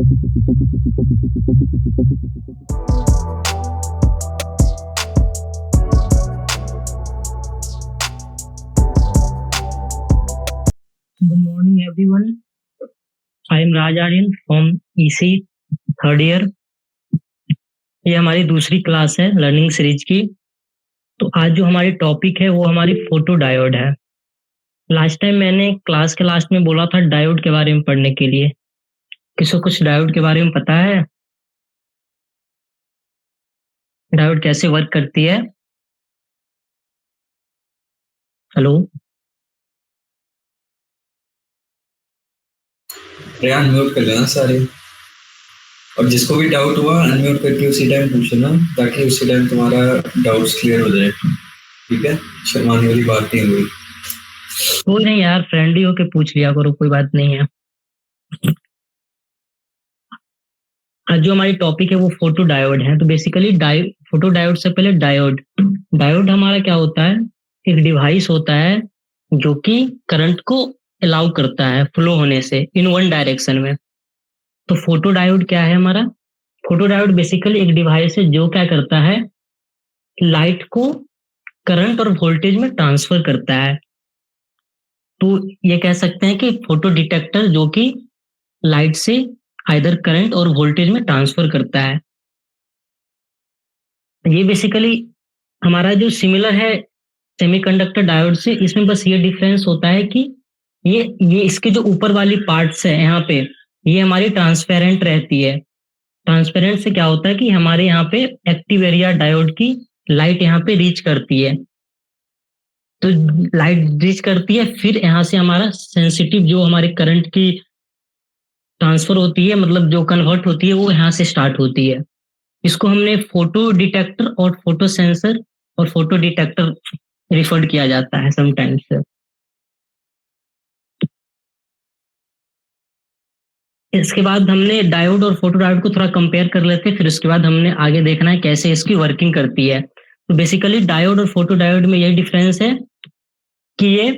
Good morning, everyone. I am Raj Aryan from EC third year. ये हमारी दूसरी class है लर्निंग सीरीज की। तो आज जो हमारी टॉपिक है वो हमारी फोटो डायोड है। लास्ट टाइम मैंने क्लास के लास्ट में बोला था डायोड के बारे में पढ़ने के लिए। किसी को कुछ डायोड के बारे में पता है? डायोड कैसे वर्क करती है? हेलो, अनम्यूट कर लेना सारे, और जिसको भी डाउट हुआ अनम्यूट करके उसी टाइम पूछ लेना, ताकि उसी टाइम तुम्हारा डाउट्स क्लियर हो जाए। ठीक है, शर्माने वाली बात नहीं हुई। कोई नहीं यार, फ्रेंडली होके पूछ लिया करो, कोई बात नहीं है। आज जो हमारी टॉपिक है वो फोटो डायोड है। तो बेसिकली फोटो डायोड से पहले डायोड हमारा क्या होता है? एक डिवाइस होता है जो कि करंट को अलाउ करता है फ्लो होने से इन वन डायरेक्शन में। तो फोटो डायोड क्या है हमारा? फोटो डायोड बेसिकली एक डिवाइस है जो क्या करता है, लाइट को करंट और वोल्टेज में ट्रांसफर करता है। तो ये कह सकते हैं कि फोटो डिटेक्टर जो कि लाइट से आइदर करंट और वोल्टेज में ट्रांसफर करता है। ये बेसिकली हमारा जो सिमिलर है सेमीकंडक्टर डायोड से, इसमें बस ये डिफरेंस होता है कि ये इसके जो ऊपर वाली पार्ट्स है यहाँ पे, ये हमारी ट्रांसपेरेंट रहती है। ट्रांसपेरेंट से क्या होता है कि हमारे यहाँ पे एक्टिव एरिया डायोड की लाइट यहाँ पे रीच करती है। तो लाइट रीच करती है, फिर यहाँ से हमारा सेंसिटिव जो हमारे करंट की ट्रांसफर होती है, मतलब जो कन्वर्ट होती है, वो यहाँ से स्टार्ट होती है। इसको हमने फोटो डिटेक्टर और फोटो सेंसर और फोटो डिटेक्टर रिफर्ड किया जाता है समटाइम्स। इसके बाद हमने डायोड और फोटो डायोड को थोड़ा कंपेयर कर लेते हैं, फिर उसके बाद हमने आगे देखना है कैसे इसकी वर्किंग करती है। तो बेसिकली डायोड और फोटो डायोड में यही डिफरेंस है कि ये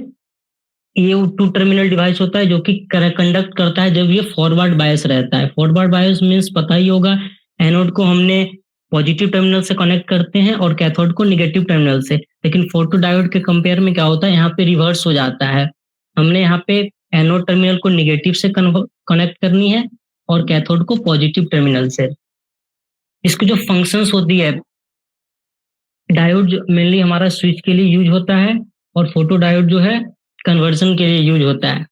टू टर्मिनल डिवाइस होता है जो कि कंडक्ट करता है जब ये फॉरवर्ड बायस रहता है। फॉरवर्ड बायस मीन्स पता ही होगा, एनोड को हमने पॉजिटिव टर्मिनल से कनेक्ट करते हैं और कैथोड को निगेटिव टर्मिनल से। लेकिन फोटो डायोड के कंपेयर में क्या होता है, यहाँ पे रिवर्स हो जाता है। हमने यहाँ पे एनोड टर्मिनल को निगेटिव से कनेक्ट करनी है और कैथोड को पॉजिटिव टर्मिनल से। इसकी जो फंक्शंस होती है, डायोड मेनली हमारा स्विच के लिए यूज होता है और फोटो डायोड जो है कन्वर्जन के लिए यूज होता है।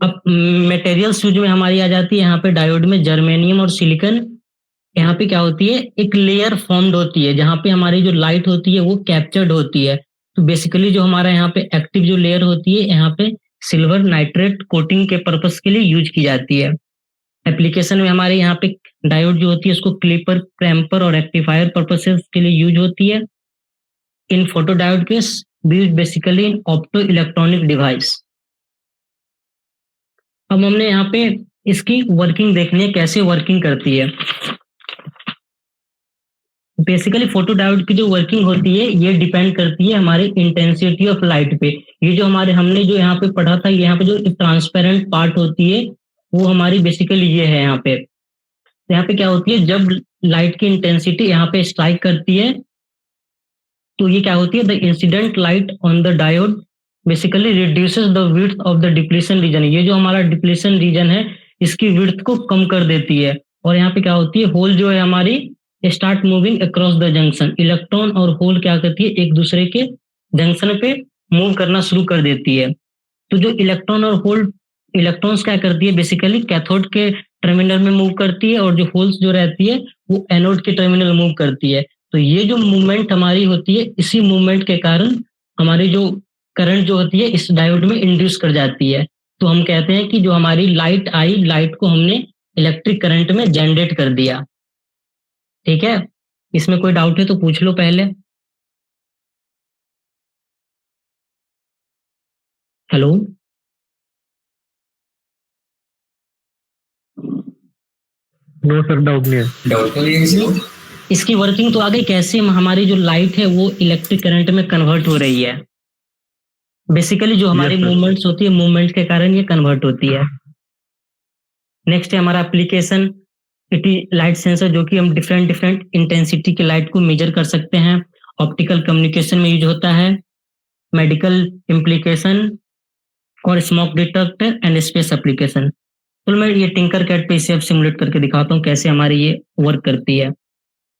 अब मटेरियल्स यूज में हमारी आ जाती है यहाँ पे डायोड में जर्मेनियम और सिलिकॉन। यहाँ पे क्या होती है, एक लेयर फॉर्म्ड होती है जहाँ पे हमारी जो लाइट होती है वो कैप्चर्ड होती है। तो बेसिकली जो हमारा यहाँ पे एक्टिव जो लेयर होती है, यहाँ पे सिल्वर नाइट्रेट कोटिंग के पर्पस के लिए यूज की जाती है। एप्लीकेशन में हमारे यहाँ पे डायोड जो होती है उसको क्लिपर, क्रैम्पर और रेक्टिफायर पर्पसेस के लिए यूज होती है। इन फोटो डायोड केस बेसिकली इन ऑप्टो इलेक्ट्रॉनिक डिवाइस। अब हमने यहाँ पे इसकी वर्किंग देखनी है, कैसे वर्किंग करती है। बेसिकली फोटो डायोड की जो वर्किंग होती है ये डिपेंड करती है हमारी इंटेंसिटी ऑफ लाइट पे। ये जो हमने जो यहाँ पे पढ़ा था, यहाँ पे जो ट्रांसपेरेंट पार्ट होती है वो हमारी बेसिकली ये है। यहाँ पे क्या होती है, जब लाइट की इंटेंसिटी यहाँ पे स्ट्राइक करती है तो ये क्या होती है, the incident light on the diode basically reduces the width of the depletion region. ये जो हमारा डिप्लीशन रीजन है इसकी विड्थ को कम कर देती है। और यहाँ पे क्या होती है, होल जो है हमारी start moving across the junction. Electron और होल क्या करती है, एक दूसरे के जंक्शन पे मूव करना शुरू कर देती है। तो जो इलेक्ट्रॉन और होल, इलेक्ट्रॉन्स क्या करती है, बेसिकली कैथोड के टर्मिनल में मूव करती है और जो होल्स जो रहती है वो एनोड के टर्मिनल मूव करती है। तो ये जो मूवमेंट हमारी होती है, इसी मूवमेंट के कारण हमारी जो करंट जो होती है इस डायोड में इंड्यूस कर जाती है। तो हम कहते हैं कि जो हमारी लाइट आई, लाइट को हमने इलेक्ट्रिक करंट में जनरेट कर दिया। ठीक है, इसमें कोई डाउट है तो पूछ लो पहले। हेलो, नो सर, डाउट नहीं है। डाउट नहीं है किसी को? इसकी वर्किंग तो आ गई, कैसे हमारी जो लाइट है वो इलेक्ट्रिक करंट में कन्वर्ट हो रही है। बेसिकली जो हमारी Yes, sir. मूवमेंट्स होती है, मूवमेंट के कारण ये कन्वर्ट होती है। नेक्स्ट है हमारा एप्लीकेशन लाइट सेंसर, जो कि हम डिफरेंट इंटेंसिटी के लाइट को मेजर कर सकते हैं। ऑप्टिकल कम्युनिकेशन में यूज होता है, मेडिकल इम्प्लीकेशन और smoke detector and space application. तो मैं ये टिंकर कैट पे इसे अब सिमुलेट करके दिखाता हूँ कैसे हमारी ये वर्क करती है।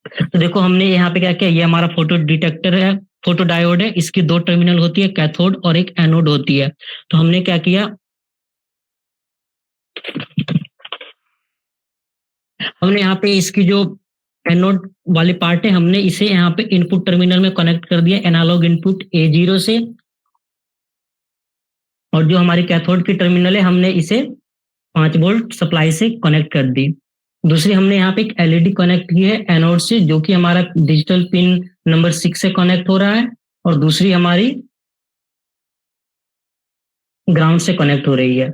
तो देखो हमने यहाँ पे क्या किया, ये हमारा फोटो डिटेक्टर है, फोटो डायोड है, इसकी 2 टर्मिनल होती है, कैथोड और एक एनोड होती है। तो हमने क्या किया, हमने यहाँ पे इसकी जो एनोड वाली पार्ट है, हमने इसे यहाँ पे इनपुट टर्मिनल में कनेक्ट कर दिया एनालॉग इनपुट A0 से, और जो हमारी कैथोड की टर्मिनल है हमने इसे 5 वोल्ट सप्लाई से कनेक्ट कर दी। दूसरी हमने यहाँ पे एक एलईडी कनेक्ट की है एनोड से, जो कि हमारा डिजिटल पिन नंबर 6 से कनेक्ट हो रहा है, और दूसरी हमारी ग्राउंड से कनेक्ट हो रही है।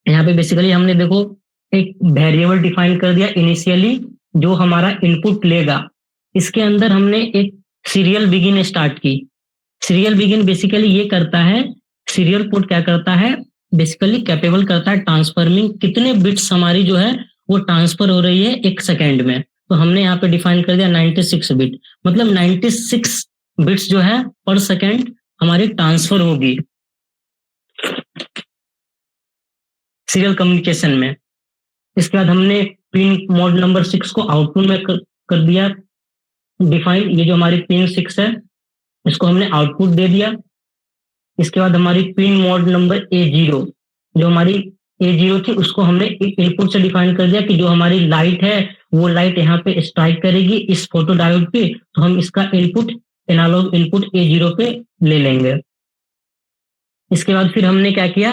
यहाँ पे बेसिकली हमने देखो एक वेरिएबल डिफाइन कर दिया इनिशियली, जो हमारा इनपुट लेगा। इसके अंदर हमने एक सीरियल बिगिन स्टार्ट की। सीरियल बिगिन बेसिकली ये करता है, सीरियल पोर्ट क्या करता है, बेसिकली कैपेबल करता है ट्रांसफॉर्मिंग कितने बिट्स हमारी जो है वो ट्रांसफर हो रही है 1 सेकेंड में। तो हमने यहाँ पे डिफाइन कर दिया 96 बिट, मतलब 96 बिट्स जो है पर सेकेंड हमारी ट्रांसफर होगी सीरियल कम्युनिकेशन में। इसके बाद हमने पिन मोड नंबर 6 को आउटपुट में कर दिया डिफाइन। ये जो हमारी पिन 6 है इसको हमने आउटपुट दे दिया। इसके बाद हमारी पिन मोड नंबर A0, जो हमारी A0 थी उसको हमने इनपुट से डिफाइन कर दिया कि जो हमारी लाइट है वो लाइट यहाँ पे स्ट्राइक करेगी इस फोटो डायोड पे, तो हम इसका इनपुट एनालॉग इनपुट A0 पे ले लेंगे। इसके बाद फिर हमने क्या किया,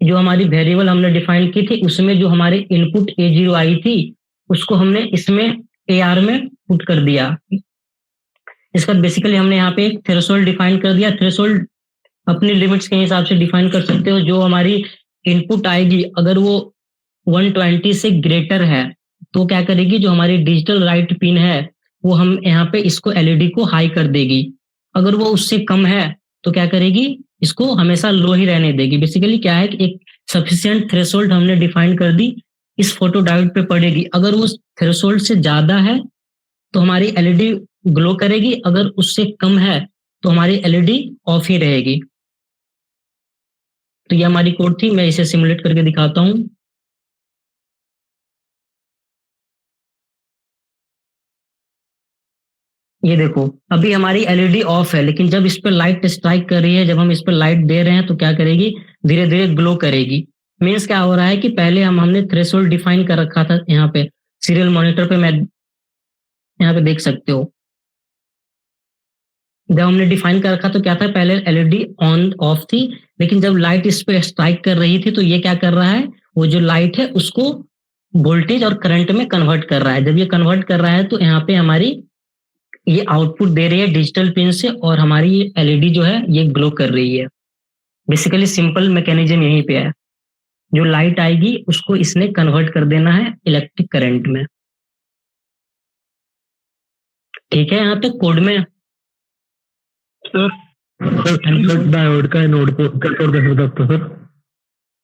जो हमारी वेरिएबल हमने डिफाइन की थी उसमें जो हमारे इनपुट A0 आई थी उसको हमने इसमें AR में पुट कर दिया। इसका बेसिकली हमने यहाँ पे थ्रेशोल्ड डिफाइन कर दिया। थ्रेशोल्ड अपनी लिमिट्स के हिसाब से डिफाइन कर सकते हो। जो हमारी इनपुट आएगी अगर वो 120 से ग्रेटर है तो क्या करेगी, जो हमारी डिजिटल राइट पिन है वो हम यहाँ पे इसको एलईडी को हाई कर देगी। अगर वो उससे कम है तो क्या करेगी, इसको हमेशा लो ही रहने देगी। बेसिकली क्या है कि एक सफिशिएंट थ्रेशोल्ड हमने डिफाइन कर दी, इस फोटो डायोड पे पड़ेगी। अगर वो थ्रेशोल्ड से ज्यादा है तो हमारी एलईडी ग्लो करेगी, अगर उससे कम है तो हमारी एलईडी ऑफ ही रहेगी। तो ये हमारी कोड थी, मैं इसे सिमुलेट करके दिखाता हूं। ये देखो अभी हमारी एलईडी ऑफ है, लेकिन जब इस पर लाइट स्ट्राइक कर रही है, जब हम इस पर लाइट दे रहे हैं तो क्या करेगी, धीरे धीरे ग्लो करेगी। मीन्स क्या हो रहा है कि पहले हमने थ्रेशोल्ड डिफाइन कर रखा था। यहाँ पे सीरियल मॉनिटर पे मैं यहाँ पे देख सकते हो, जब हमने डिफाइन कर रखा तो क्या था, पहले एलईडी ऑन ऑफ थी, लेकिन जब लाइट इस पे स्ट्राइक कर रही थी तो ये क्या कर रहा है, वो जो लाइट है उसको वोल्टेज और करंट में कन्वर्ट कर रहा है। जब ये कन्वर्ट कर रहा है तो यहाँ पे हमारी ये आउटपुट दे रही है डिजिटल पिन से, और हमारी ये एलईडी जो है ये ग्लो कर रही है। बेसिकली सिंपल मैकेनिज्म यहीं पे है, जो लाइट आएगी उसको इसने कन्वर्ट कर देना है इलेक्ट्रिक करंट में। ठीक है, यहाँ तक कोड में सर डायोड का नोड को कैसे कैसे बताते सर?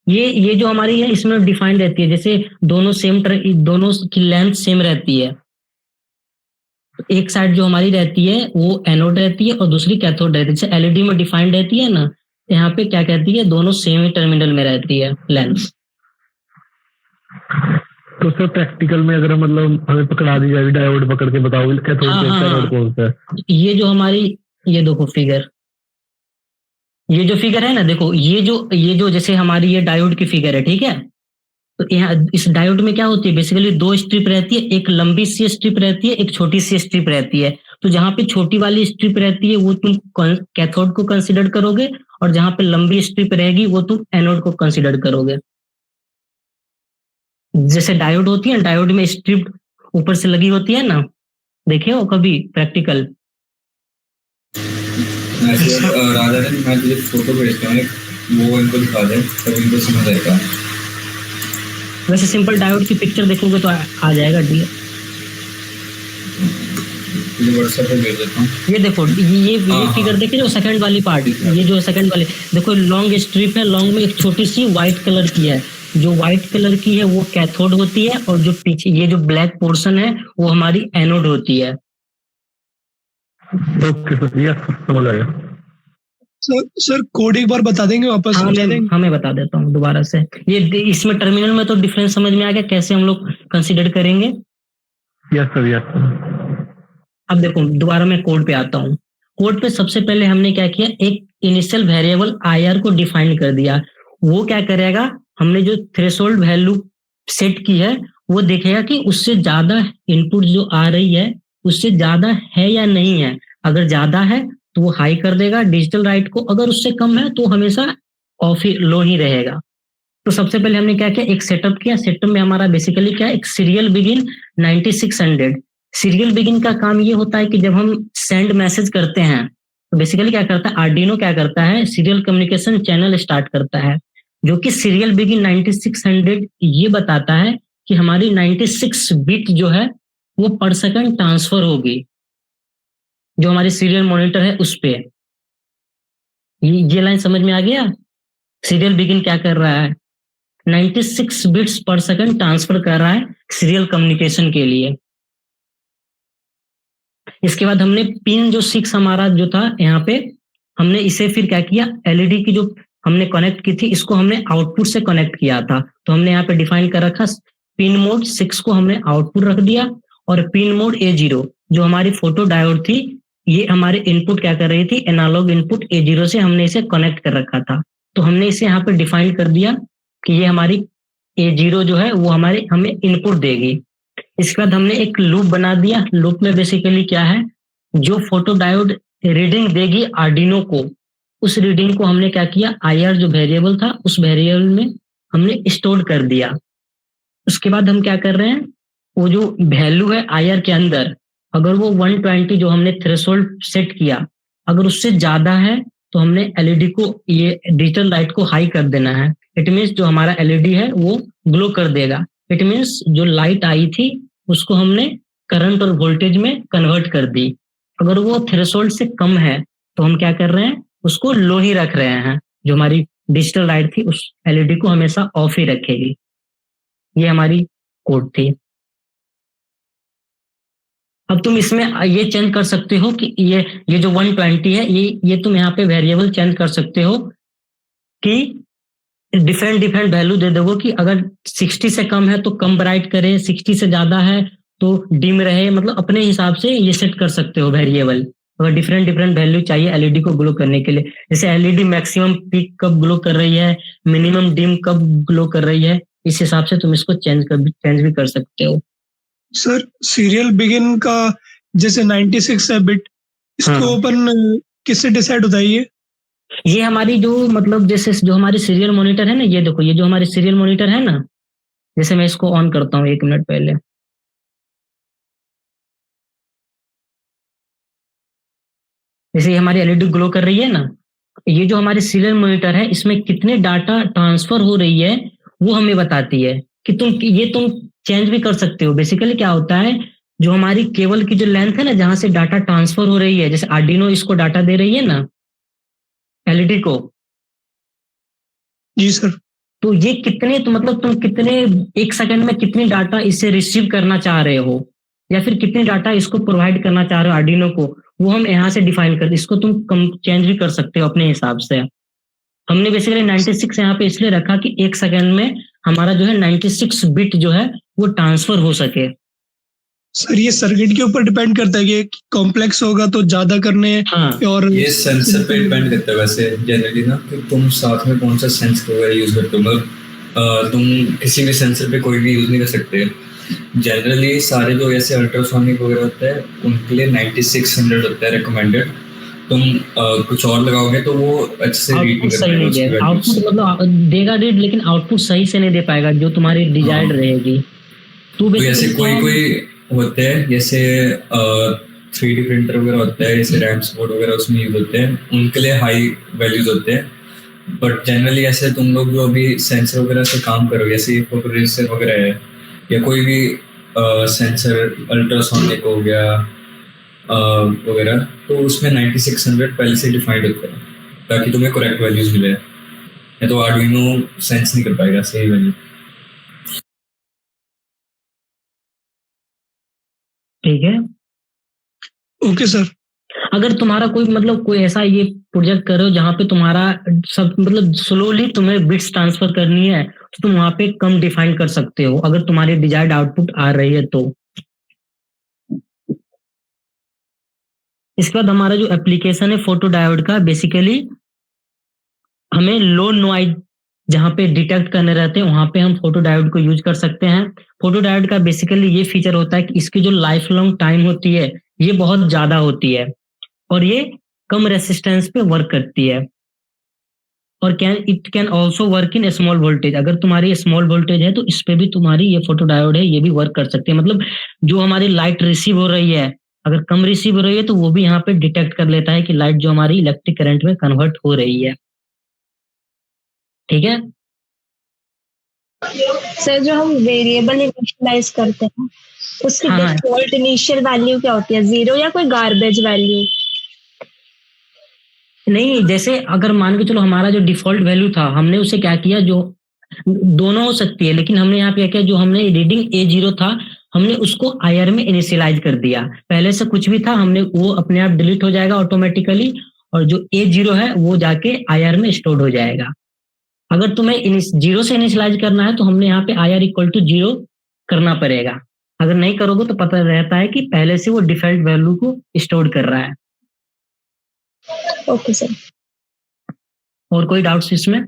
ये जो हमारी है इसमें डिफाइन रहती है, जैसे दोनों दोनों की लेंथ सेम रहती है। एक साइड जो हमारी रहती है वो एनोड रहती है और दूसरी कैथोड रहती है। जैसे एलईडी में डिफाइंड रहती है ना, यहाँ पे क्या कहती है, दोनों सेम ही टर्मिनल में रहती है लेंथ। तो सर प्रैक्टिकल में अगर मतलब हमें पकड़ा दी जाए डायोड पकड़ के बताओ कैथोड कौन सा है? ये जो हमारी ये देखो फिगर, ये जो फिगर है ना, देखो ये जो जैसे हमारी ये डायोड की फिगर है, ठीक है। तो यहाँ इस डायोड में क्या होती है, बेसिकली 2 स्ट्रिप रहती है, एक लंबी सी स्ट्रिप रहती है, एक छोटी सी स्ट्रिप रहती है। तो जहाँ पे छोटी वाली स्ट्रिप रहती है वो तुम कैथोड को कंसिडर करोगे, और जहाँ पे लंबी स्ट्रिप रहेगी वो तुम एनोड को कंसिडर करोगे। जैसे डायोड होती है, डायोड में स्ट्रिप ऊपर से लगी होती है ना, देखे हो कभी प्रैक्टिकल? राजा ने मैं तुझे फोटो भेजता हूँ, वो इनको दिखा दे तब इनको समझ आएगा। वैसे सिंपल डायोड की पिक्चर देखोगे तो आ जाएगा। मुझे व्हाट्सएप पे भेज देता हूँ। ये देखो ये फिगर देखे जो सेकंड वाली पार्ट, ये जो सेकंड वाली देखो लॉन्ग स्ट्रिप है, लॉन्ग में एक छोटी सी व्हाइट कलर की है, जो व्हाइट कलर की है वो कैथोड होती है, और जो पीछे ये जो ब्लैक पोर्शन है वो हमारी एनोड होती है। ओके सर, यस समझ आ गया। सर कोड एक बार बता देंगे वापस? हाँ मैं बता देता हूँ दोबारा से। ये इसमें टर्मिनल में तो डिफरेंस समझ में आ गया, कैसे हम लोग कंसीडर करेंगे? Yes sir, yes. अब देखो दोबारा मैं कोड पे आता हूँ। कोड पे सबसे पहले हमने क्या किया, एक इनिशियल वेरिएबल IR को डिफाइन कर दिया। वो क्या करेगा, हमने जो थ्रेशोल्ड वैल्यू सेट की है वो देखेगा कि उससे ज्यादा इनपुट जो आ रही है उससे ज्यादा है या नहीं है। अगर ज्यादा है तो वो हाई कर देगा डिजिटल राइट को, अगर उससे कम है तो हमेशा ऑफ ही लो ही रहेगा। तो सबसे पहले हमने क्या किया, एक सेटअप किया। सेटअप में हमारा बेसिकली क्या है, एक सीरियल बिगिन 9600। सीरियल बिगिन का काम ये होता है कि जब हम सेंड मैसेज करते हैं तो बेसिकली क्या करता है, आर्डिनो क्या करता है, सीरियल कम्युनिकेशन चैनल स्टार्ट करता है, जो कि सीरियल बिगिन 9600 ये बताता है कि हमारी 96 बिट जो है वो पर सेकंड ट्रांसफर होगी, जो हमारी सीरियल मॉनिटर है उस पे। ये लाइन समझ में आ गया? सीरियल बिगिन क्या कर रहा है, 96 बिट्स पर सेकंड ट्रांसफर कर रहा है सीरियल कम्युनिकेशन के लिए। इसके बाद हमने पिन जो 6 हमारा जो था यहाँ पे, हमने इसे फिर क्या किया, एलईडी की जो हमने कनेक्ट की थी इसको हमने आउटपुट से कनेक्ट किया था। तो हमने यहाँ पे डिफाइन कर रखा, पिन मोड 6 को हमने आउटपुट रख दिया, और पिन मोड A0 जो हमारी फोटो डायोड थी, ये हमारे इनपुट क्या कर रही थी, एनालॉग इनपुट A0 से हमने इसे कनेक्ट कर रखा था। तो हमने इसे यहाँ पे डिफाइन कर दिया कि ये हमारी A0 जो है वो हमारे हमें इनपुट देगी। इसके बाद हमने एक लूप बना दिया। लूप में बेसिकली क्या है, जो फोटो डायोड रीडिंग देगी आर्डिनो को, उस रीडिंग को हमने क्या किया, IR जो वेरिएबल था उस वेरिएबल में हमने स्टोर कर दिया। उसके बाद हम क्या कर रहे हैं, वो जो वैल्यू है IR के अंदर, अगर वो 120 जो हमने थ्रेशोल्ड सेट किया, अगर उससे ज्यादा है तो हमने एलईडी को, ये डिजिटल लाइट को हाई कर देना है। इट मीन्स जो हमारा एलईडी है वो ग्लो कर देगा। इट मीन्स जो लाइट आई थी उसको हमने करंट और वोल्टेज में कन्वर्ट कर दी। अगर वो थ्रेशोल्ड से कम है तो हम क्या कर रहे हैं, उसको लो ही रख रहे हैं। जो हमारी डिजिटल लाइट थी उस एलईडी को हमेशा ऑफ ही रखेगी। ये हमारी कोड थी। अब तुम इसमें ये चेंज कर सकते हो कि ये जो 120 है ये तुम यहाँ पे वेरिएबल चेंज कर सकते हो कि डिफरेंट वैल्यू दे दोगे कि अगर 60 से कम है तो कम ब्राइट करे, 60 से ज्यादा है तो डिम रहे। मतलब अपने हिसाब से ये सेट कर सकते हो वेरिएबल। अगर डिफरेंट वैल्यू चाहिए एलईडी को ग्लो करने के लिए, जैसे एलईडी मैक्सिमम पीक कब ग्लो कर रही है, मिनिमम डिम कब ग्लो कर रही है, इस हिसाब से तुम इसको चेंज भी कर सकते हो। सर सीरियल बिगिन का जैसे 96 है बिट, इसको अपन किससे डिसाइड होता है? ये हमारी जो मतलब जैसे जो हमारी सीरियल मॉनिटर है ना, ये देखो ये जो हमारी सीरियल मॉनिटर है ना, जैसे मैं इसको ऑन करता हूँ 1 मिनट पहले, जैसे हमारी एलईडी ग्लो कर रही है ना, ये जो हमारी सीरियल मॉनिटर है इसमें कितने डाटा ट्रांसफर हो रही है वो हमें बताती है कि तुम चेंज भी कर सकते हो। बेसिकली क्या होता है, जो हमारी केबल की जो लेंथ है ना, जहां से डाटा ट्रांसफर हो रही है, जैसे आर्डिनो इसको डाटा दे रही है ना एलईडी को। जी सर। तो ये कितने, तो मतलब तुम कितने 1 सेकंड में कितनी डाटा इससे रिसीव करना चाह रहे हो, या फिर कितनी डाटा इसको प्रोवाइड करना चाह रहे हो आर्डिनो को, वो हम यहाँ से डिफाइन कर, इसको तुम कम चेंज भी कर सकते हो अपने हिसाब से। हमने बेसिकली 96 यहाँ पे इसलिए रखा कि 1 सेकंड में हमारा जो है 96 बिट जो है वो ट्रांसफर हो सके। सर ये सर्किट के ऊपर डिपेंड करता है कि कॉम्प्लेक्स होगा तो ज्यादा करने। हाँ। और ये सेंसर पे डिपेंड करता है वैसे जनरली ना, कि तुम साथ में कौन सा सेंसर वगैरह यूज करते हो। मतलब तुम किसी भी सेंसर पे कोई भी यूज नहीं कर सकते। जनरली सारे जो ऐसे अल्ट्रासोनिक वगैरह होते हैं उनके लिए 9600 होता है रिकमेंडेड। तुम कुछ और लगाओगे तो वो अच्छे से रीड नहीं कर पाएगा उसकी वैल्यूज। आउटपुट मतलब देगा रीड, लेकिन आउटपुट सही से नहीं दे पाएगा जो तुम्हारी डिजायर्ड रहेगी। तो ऐसे कोई होते हैं जैसे 3D प्रिंटर वगैरह होता है, जैसे रैम्स बोर्ड वगैरह उसमें यूज होते हैं, उनके लिए हाई वैल्यूज होते हैं। बट जनरली ऐसे तुम लोग जो अभी सेंसर वगैरह से काम करो, जैसे फोटो रजिस्टर वगैरह है या कोई भी सेंसर अल्ट्रासोनिक हो गया वगैरह, तो उसमें 9600 पहले से डिफाइंड होता है ताकि तुम्हें करेक्ट वैल्यूज मिले, या तो आर्डुइनो सेंस नहीं कर पाएगा सही वैल्यू। ठीक है, ओके सर। अगर तुम्हारा कोई ऐसा ये प्रोजेक्ट करो जहाँ पे तुम्हारा सब स्लोली तुम्हें बिट्स ट्रांसफर करनी है, तो तुम वहां पे कम डिफाइन कर सकते हो अगर तुम्हारी डिजायर्ड आउटपुट आ रही है तो। इसके बाद हमारा जो एप्लीकेशन है फोटो डायोड का, बेसिकली हमें लो नॉइज जहाँ पे डिटेक्ट करने रहते हैं वहां पे हम फोटो डायोड को यूज कर सकते हैं। फोटो डायोड का बेसिकली ये फीचर होता है कि इसकी जो लाइफ लॉन्ग टाइम होती है ये बहुत ज्यादा होती है और ये कम रेसिस्टेंस पे वर्क करती है, और it can also work in small voltage. अगर तुम्हारी स्मॉल वोल्टेज है तो इस पे भी तुम्हारी ये फोटो डायोड है ये भी वर्क कर सकती है। मतलब जो हमारी लाइट रिसीव हो रही है, अगर कम रिसीव हो रही है तो वो भी यहाँ पे डिटेक्ट कर लेता है कि लाइट जो हमारी इलेक्ट्रिक करंट में कन्वर्ट हो रही है। ठीक है सर, जो हम वेरिएबल इनिशियलाइज करते हैं उसकी डिफॉल्ट इनिशियल वैल्यू क्या होती है, 0 या कोई गार्बेज वैल्यू? नहीं, जैसे अगर मान के चलो हमारा जो डिफॉल्ट वैल्यू था हमने उसे क्या किया, जो दोनों हो सकती है, लेकिन हमने यहाँ पे क्या किया, जो हमने रीडिंग A0 था हमने उसको IR में इनिशियलाइज कर दिया। पहले से कुछ भी था हमने वो अपने आप डिलीट हो जाएगा ऑटोमेटिकली, और जो A0 है वो जाके IR में स्टोर हो जाएगा। अगर तुम्हें 0 से इनिशियलाइज करना है तो हमने यहाँ पे IR इक्वल टू 0 करना पड़ेगा। अगर नहीं करोगे तो पता रहता है कि पहले से वो डिफॉल्ट वैल्यू को स्टोर कर रहा है। Okay sir. और कोई डाउट्स इसमें?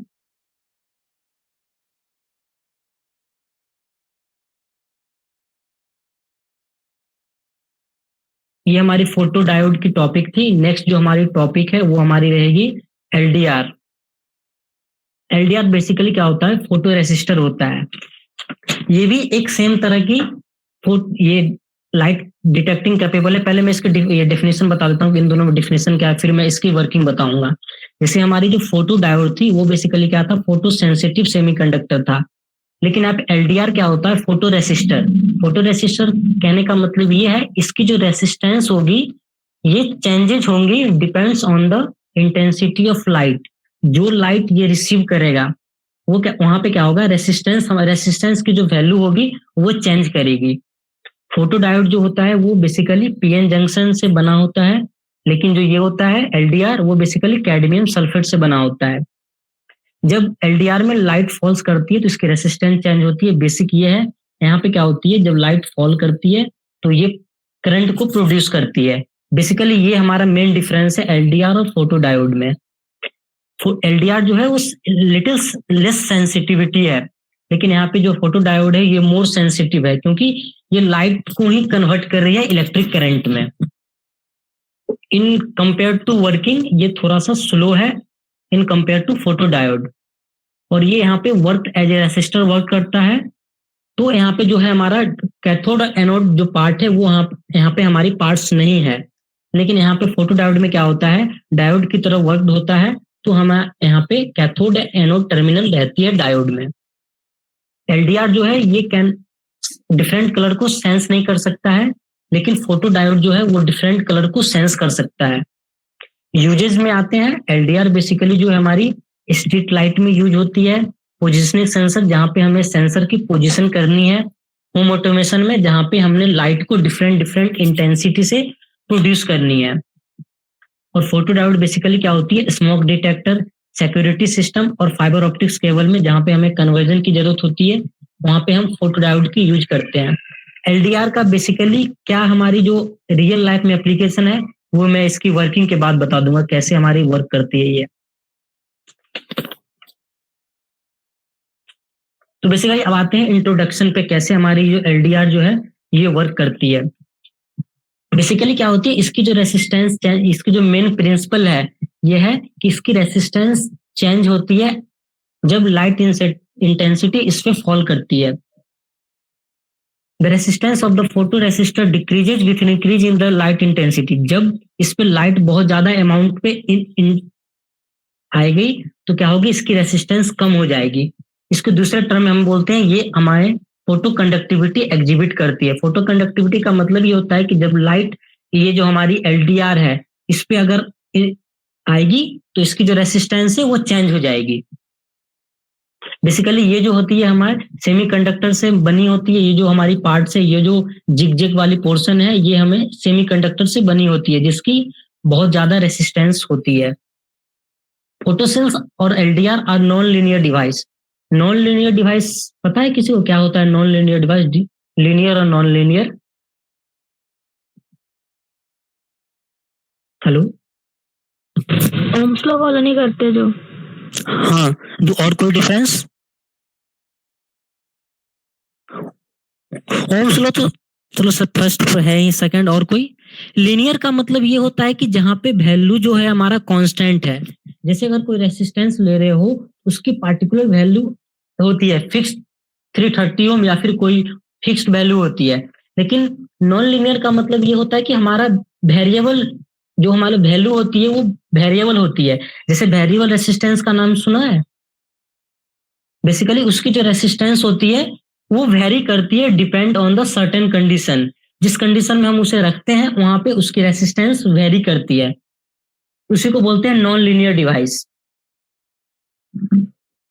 ये हमारी फोटो डायोड की टॉपिक थी। नेक्स्ट जो हमारी टॉपिक है वो हमारी रहेगी LDR। LDR बेसिकली क्या होता है, फोटो रेसिस्टर होता है। ये भी एक सेम तरह की ये लाइट डिटेक्टिंग कैपेबल है। पहले मैं इसके ये डेफिनेशन बता देता हूँ कि इन दोनों में डेफिनेशन क्या है, फिर मैं इसकी वर्किंग बताऊंगा। जैसे हमारी जो फोटो डायोड थी वो बेसिकली क्या था, फोटो सेंसिटिव सेमीकंडक्टर था। लेकिन आप LDR क्या होता है, फोटो रेसिस्टर। फोटो रेसिस्टर कहने का मतलब ये है इसकी जो रेसिस्टेंस होगी ये चेंजेस होंगी depends on the intensity of light. जो लाइट ये रिसीव करेगा वो क्या, वहां पे क्या होगा, रेसिस्टेंस की जो वैल्यू होगी वो चेंज करेगी। फोटो डायोड जो होता है वो बेसिकली PN जंक्शन से बना होता है, लेकिन जो ये होता है LDR वो बेसिकली कैडमियम सल्फेट से बना होता है। जब LDR में लाइट फॉल्स करती है तो इसकी रेसिस्टेंस चेंज होती है। बेसिक ये है, यहाँ पे क्या होती है, जब लाइट फॉल करती है तो ये करंट को प्रोड्यूस करती है। बेसिकली ये हमारा मेन डिफरेंस है LDR और फोटो डायोड में। LDR जो है वो लिटिल लेस सेंसिटिविटी है, लेकिन यहाँ पे जो फोटो डायोड है ये मोर सेंसिटिव है, क्योंकि ये लाइट को ही कन्वर्ट कर रही है इलेक्ट्रिक करंट में। इन कंपेयर टू वर्किंग ये थोड़ा सा स्लो है in compare to photo diode, और ये यहाँ पे work as a resistor work करता है। तो यहाँ पे जो है हमारा कैथोड एनोड जो पार्ट है वो यहाँ पे हमारी पार्ट्स नहीं है, लेकिन यहाँ पे फोटो डायोड में क्या होता है, डायोड की तरह वर्क होता है। तो हम यहाँ पे कैथोड एनोड टर्मिनल रहती है डायोड में। LDR जो है ये डिफरेंट कलर को सेंस नहीं कर सकता है, लेकिन फोटो डायोड जो है वो डिफरेंट कलर को सेंस कर सकता है। यूजेज में आते हैं, LDR बेसिकली जो है हमारी स्ट्रीट लाइट में यूज होती है। पोजिशनिंग सेंसर, जहाँ पे हमें सेंसर की पोजीशन करनी है। होम ऑटोमेशन में, जहाँ पे हमने लाइट को डिफरेंट इंटेंसिटी से प्रोड्यूस करनी है। और फोटो डायोड बेसिकली क्या होती है, स्मोक डिटेक्टर, सिक्योरिटी सिस्टम और फाइबर ऑप्टिक्स केबल में जहाँ पे हमें कन्वर्जन की जरूरत होती है वहां पे हम फोटो डायोड की यूज करते हैं। LDR का बेसिकली क्या हमारी जो रियल लाइफ में एप्लीकेशन है वो मैं इसकी वर्किंग के बाद बता दूंगा कैसे हमारी वर्क करती है ये। तो बेसिकली अब आते हैं इंट्रोडक्शन पे, कैसे हमारी जो LDR जो है ये वर्क करती है। बेसिकली क्या होती है, इसकी जो रेसिस्टेंस, इसकी जो मेन प्रिंसिपल है ये है कि इसकी रेसिस्टेंस चेंज होती है जब लाइट इंटेंसिटी इस पे फॉल करती है। The resistance of the photo resistor decreases with increase in the light intensity. जब इस पे लाइट बहुत ज्यादा अमाउंट पे आएगी तो क्या होगी, इसकी रेसिस्टेंस कम हो जाएगी। इसके दूसरे टर्म में हम बोलते हैं ये हमारे फोटो कंडक्टिविटी एग्जिबिट करती है। फोटो कंडक्टिविटी का मतलब ये होता है कि जब लाइट ये जो हमारी LDR है इस पे अगर आएगी तो इसकी जो रेसिस्टेंस है वो चेंज हो जाएगी। बेसिकली ये जो होती है हमारे सेमीकंडक्टर से बनी होती है, ये जो हमारी पार्ट्स है, ये जो जिग वाली पोर्शन है ये हमें सेमीकंडक्टर से बनी होती है जिसकी बहुत ज्यादा रेसिस्टेंस होती है। फोटोसेल्स और LDR are non linear device. Non linear device पता है किसी को क्या होता है? नॉन लीनियर डिवाइस, लीनियर और non linear. Hello, Ohm's law follow नहीं करते जो। हाँ, और कोई डिफरेंस? ओम्स लॉ तो चलो सब फर्स्ट है ही, सेकंड और कोई? लीनियर का मतलब ये होता है कि जहां पे वैल्यू जो है हमारा कांस्टेंट है। जैसे अगर कोई रेसिस्टेंस ले रहे हो उसकी पार्टिकुलर वैल्यू होती है फिक्स्ड 330 ओम या फिर कोई फिक्स्ड वैल्यू होती है। लेकिन नॉन लीनियर का मतलब ये होता है कि हमारा वेरिएबल जो हमारी वैल्यू होती है वो वेरिएबल होती है। जैसे वेरिएबल रेसिस्टेंस का नाम सुना है? बेसिकली उसकी जो रेसिस्टेंस होती है वो वेरी करती है depend on the certain condition. जिस कंडीशन में हम उसे रखते हैं वहां पे उसकी रेसिस्टेंस वेरी करती है, उसी को बोलते हैं non linear device.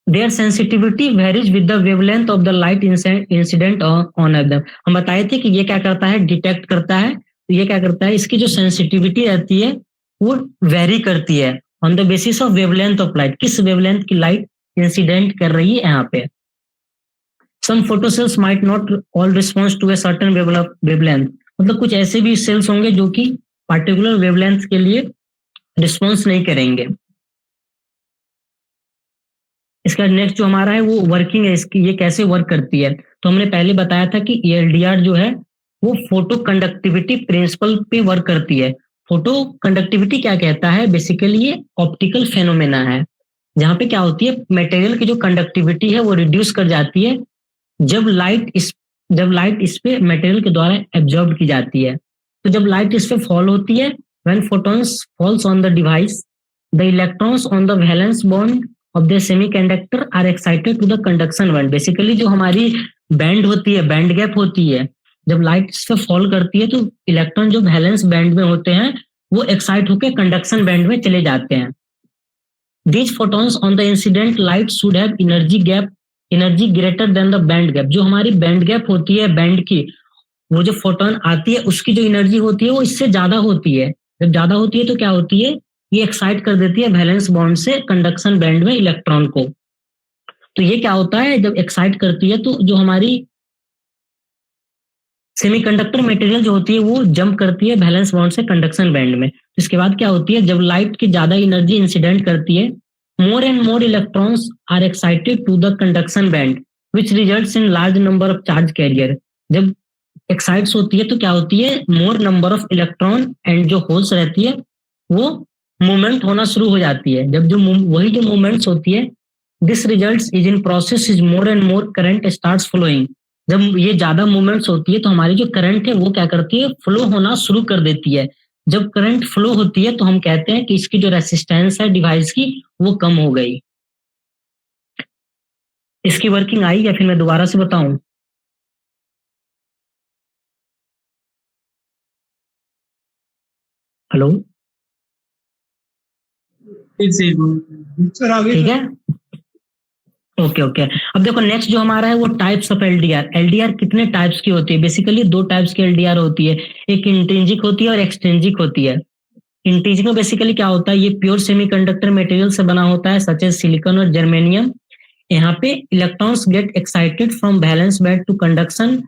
Their sensitivity varies with the wavelength of the light incident on them. हम बताए थे कि ये क्या करता है, डिटेक्ट करता है। तो ये क्या करता है, इसकी जो सेंसिटिविटी रहती है वो वेरी करती है on the basis of wavelength of light, किस वेवलेंथ की लाइट इंसिडेंट कर रही है यहाँ पे। Some photocells might not all respond to a certain wavelength, मतलब कुछ ऐसे भी सेल्स होंगे जो कि पार्टिकुलर वेवलेंथ के लिए रिस्पॉन्स नहीं करेंगे। इसका नेक्स्ट जो हमारा है वो वर्किंग है इसकी, ये कैसे वर्क करती है। तो हमने पहले बताया था कि LDR जो है वो फोटो कंडक्टिविटी प्रिंसिपल पे वर्क करती है। फोटो कंडक्टिविटी क्या कहता है? बेसिकली ये ऑप्टिकल फेनोमेना है जहाँ पे क्या होती है, मटेरियल की जो कंडक्टिविटी है वो रिड्यूस कर जाती है जब लाइट इस पे मटेरियल के द्वारा एब्जॉर्ब की जाती है। तो जब लाइट इस पे फॉल होती है, when photons falls on the device, the electrons on the valence bond of the semiconductor are excited to the conduction band. Basically जो हमारी बैंड होती है, बैंड गैप होती है, जब लाइट इस पे फॉल करती है तो इलेक्ट्रॉन जो वैलेंस बैंड में होते हैं वो एक्साइट होकर कंडक्शन बैंड में चले जाते हैं। These photons on the incident light should have energy greater than the band gap। जो हमारी बैंड गैप होती है बैंड की, वो जो फोटोन आती है उसकी जो एनर्जी होती है वो इससे ज्यादा होती है। जब ज्यादा होती है तो क्या होती है, ये एक्साइट कर देती है वैलेंस बॉन्ड से कंडक्शन बैंड में इलेक्ट्रॉन को। तो ये क्या होता है, जब एक्साइट करती है तो जो हमारी सेमीकंडक्टर मटेरियल जो होती है वो जंप करती है वैलेंस बॉन्ड से कंडक्शन बैंड में। इसके बाद क्या होती है, जब लाइट की ज्यादा एनर्जी इंसिडेंट करती है, more and more electrons are excited to the conduction band which results in large number of charge carrier। जब एक्साइट्स होती है तो क्या होती है, मोर नंबर ऑफ इलेक्ट्रॉन एंड जो होल्स रहती है वो मूवमेंट होना शुरू हो जाती है। जब जो वही जो मूवमेंट्स होती है, this results is in process is more and more current starts flowing. जब ये ज्यादा मूवमेंट्स होती है तो हमारी जो करंट है वो क्या करती है, फ्लो होना शुरू कर देती है। जब करंट फ्लो होती है तो हम कहते हैं कि इसकी जो रेसिस्टेंस है डिवाइस की वो कम हो गई। इसकी वर्किंग आई या फिर मैं दोबारा से बताऊं? हेलो, सर आगे ठीक है, ओके। अब देखो नेक्स्ट जो हमारा है वो टाइप्स ऑफ LDR। LDR कितने टाइप्स की होती है? बेसिकली दो टाइप्स की LDR होती है, एक इंट्रिंसिक होती है और एक्सट्रिंसिक होती है। इंट्रिंसिक में बेसिकली क्या होता है, ये प्योर सेमीकंडक्टर मटेरियल से बना होता है सच एज सिलिकॉन और जर्मेनियम। यहाँ पे electrons get excited from valence band to conduction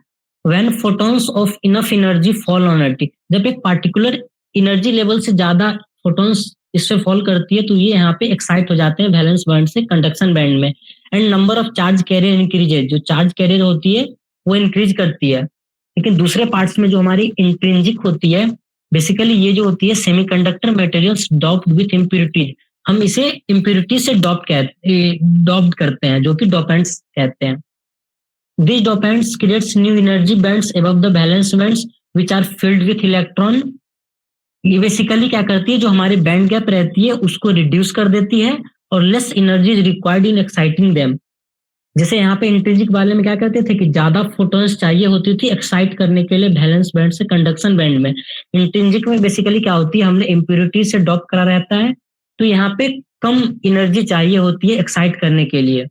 when photons of enough energy fall on it. जब एक पार्टिकुलर एनर्जी लेवल से ज्यादा फोटॉन्स इससे फॉल करती है तो ये यहाँ पे एक्साइट हो जाते हैं वैलेंस बैंड से कंडक्शन बैंड में। And number of charge carrier increases, जो चार्ज कैरियर होती है वो इंक्रीज करती है। लेकिन दूसरे पार्ट्स में जो हमारी इंट्रिंसिक होती है, बेसिकली ये जो होती है semiconductor materials doped with impurities. हम इसे इम्प्यूरिटी से डॉप्ड करते हैं, जो कि डोपेंट्स कहते हैं। This dopants creates new energy bands above the valence bands which are filled with electron. ये बेसिकली क्या करती है, जो हमारी बैंड गैप रहती है उसको रिड्यूस कर देती है और less energy is required in exciting them. जैसे यहाँ पे इंट्रिंसिक वाले में क्या कहते थे कि ज्यादा फोटॉन्स चाहिए होती थी एक्साइट करने के लिए वैलेंस बैंड से कंडक्शन बैंड में। इंट्रिंसिक में बेसिकली क्या होती है, हमने इम्प्योरिटी से डॉप करा रहता है, तो यहाँ पे कम एनर्जी चाहिए होती है एक्साइट करने के लिए।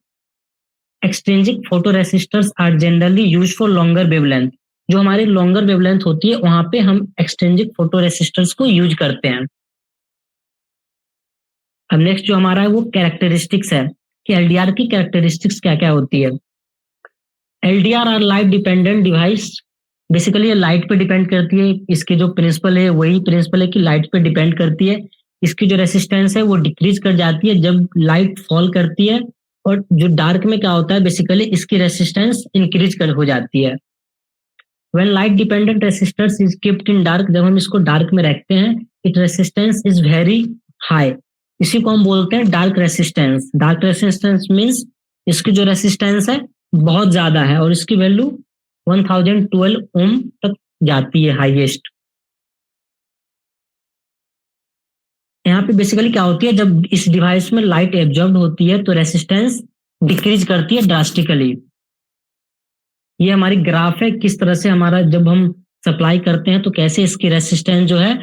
Extrinsic photo resistors are generally use for longer wavelength. जो हमारी लॉन्गर वेवलेंथ होती है वहां पे हम एक्सट्रिंसिक फोटो रेसिस्टर्स को यूज करते हैं। अब नेक्स्ट जो हमारा है वो कैरेक्टरिस्टिक्स है कि एलडीआर की कैरेक्टरिस्टिक्स क्या क्या होती है। LDR are light dependent device. Basically ये लाइट पे डिपेंड करती है, इसके जो प्रिंसिपल है वही प्रिंसिपल है कि लाइट पे डिपेंड करती है। इसकी जो रेसिस्टेंस है वो डिक्रीज कर जाती है जब लाइट फॉल करती है, और जो डार्क में क्या होता है बेसिकली इसकी रेसिस्टेंस इंक्रीज कर हो जाती है। When light dependent resistors is keeped in dark, जब हम इसको डार्क में रखते हैं, it resistance is very high. इसी को हम बोलते हैं dark resistance. Dark resistance means इसकी जो रेसिस्टेंस है बहुत ज्यादा है और इसकी वैल्यू 1012 ओम तक जाती है हाईएस्ट। यहाँ पे बेसिकली क्या होती है, जब इस डिवाइस में लाइट एब्जॉर्ब होती है तो रेसिस्टेंस डिक्रीज करती है ड्रास्टिकली। ये हमारी ग्राफ है किस तरह से हमारा जब हम सप्लाई करते हैं तो कैसे इसकी रेसिस्टेंस जो है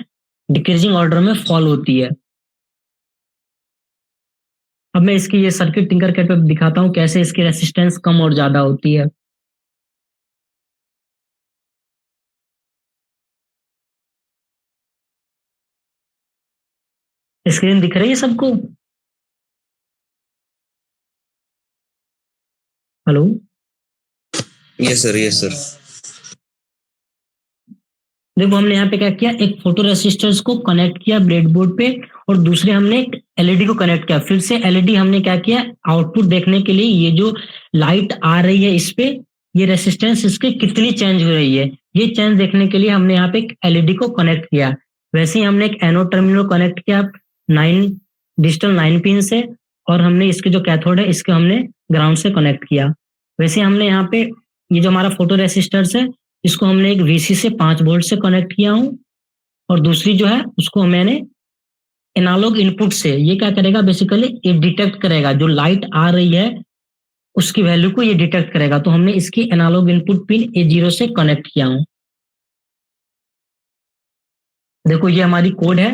डिक्रीजिंग ऑर्डर में फॉल होती है। अब मैं इसकी ये सर्किट टिंकरकैड पे दिखाता हूँ कैसे इसकी रेसिस्टेंस कम और ज्यादा होती है। स्क्रीन दिख रही है सबको? Hello? Yes sir, yes sir. देखो हमने यहाँ पे क्या किया, एक फोटो रेसिस्टर्स को कनेक्ट किया ब्रेडबोर्ड पे और दूसरे हमने एक एलईडी को कनेक्ट किया। फिर से एलईडी हमने क्या किया, आउटपुट देखने के लिए ये जो लाइट आ रही है इस पे ये रेसिस्टेंस इसके कितनी चेंज हो रही है, ये चेंज देखने के लिए हमने यहाँ पे एक एलईडी को कनेक्ट किया। वैसे ही हमने एक एनोड टर्मिनल कनेक्ट किया 9 डिजिटल 9 पिन से, और हमने इसके जो कैथोड है इसके हमने ग्राउंड से कनेक्ट किया। वैसे हमने यहाँ पे ये जो हमारा फोटो रेसिस्टर्स है इसको हमने एक VC से 5 वोल्ट से कनेक्ट किया हूँ, और दूसरी जो है उसको मैंने एनालॉग इनपुट से, ये क्या करेगा बेसिकली ये डिटेक्ट करेगा जो लाइट आ रही है उसकी वैल्यू को ये डिटेक्ट करेगा। तो हमने इसकी एनालॉग इनपुट पिन A0 से कनेक्ट किया हूँ। देखो ये हमारी कोड है,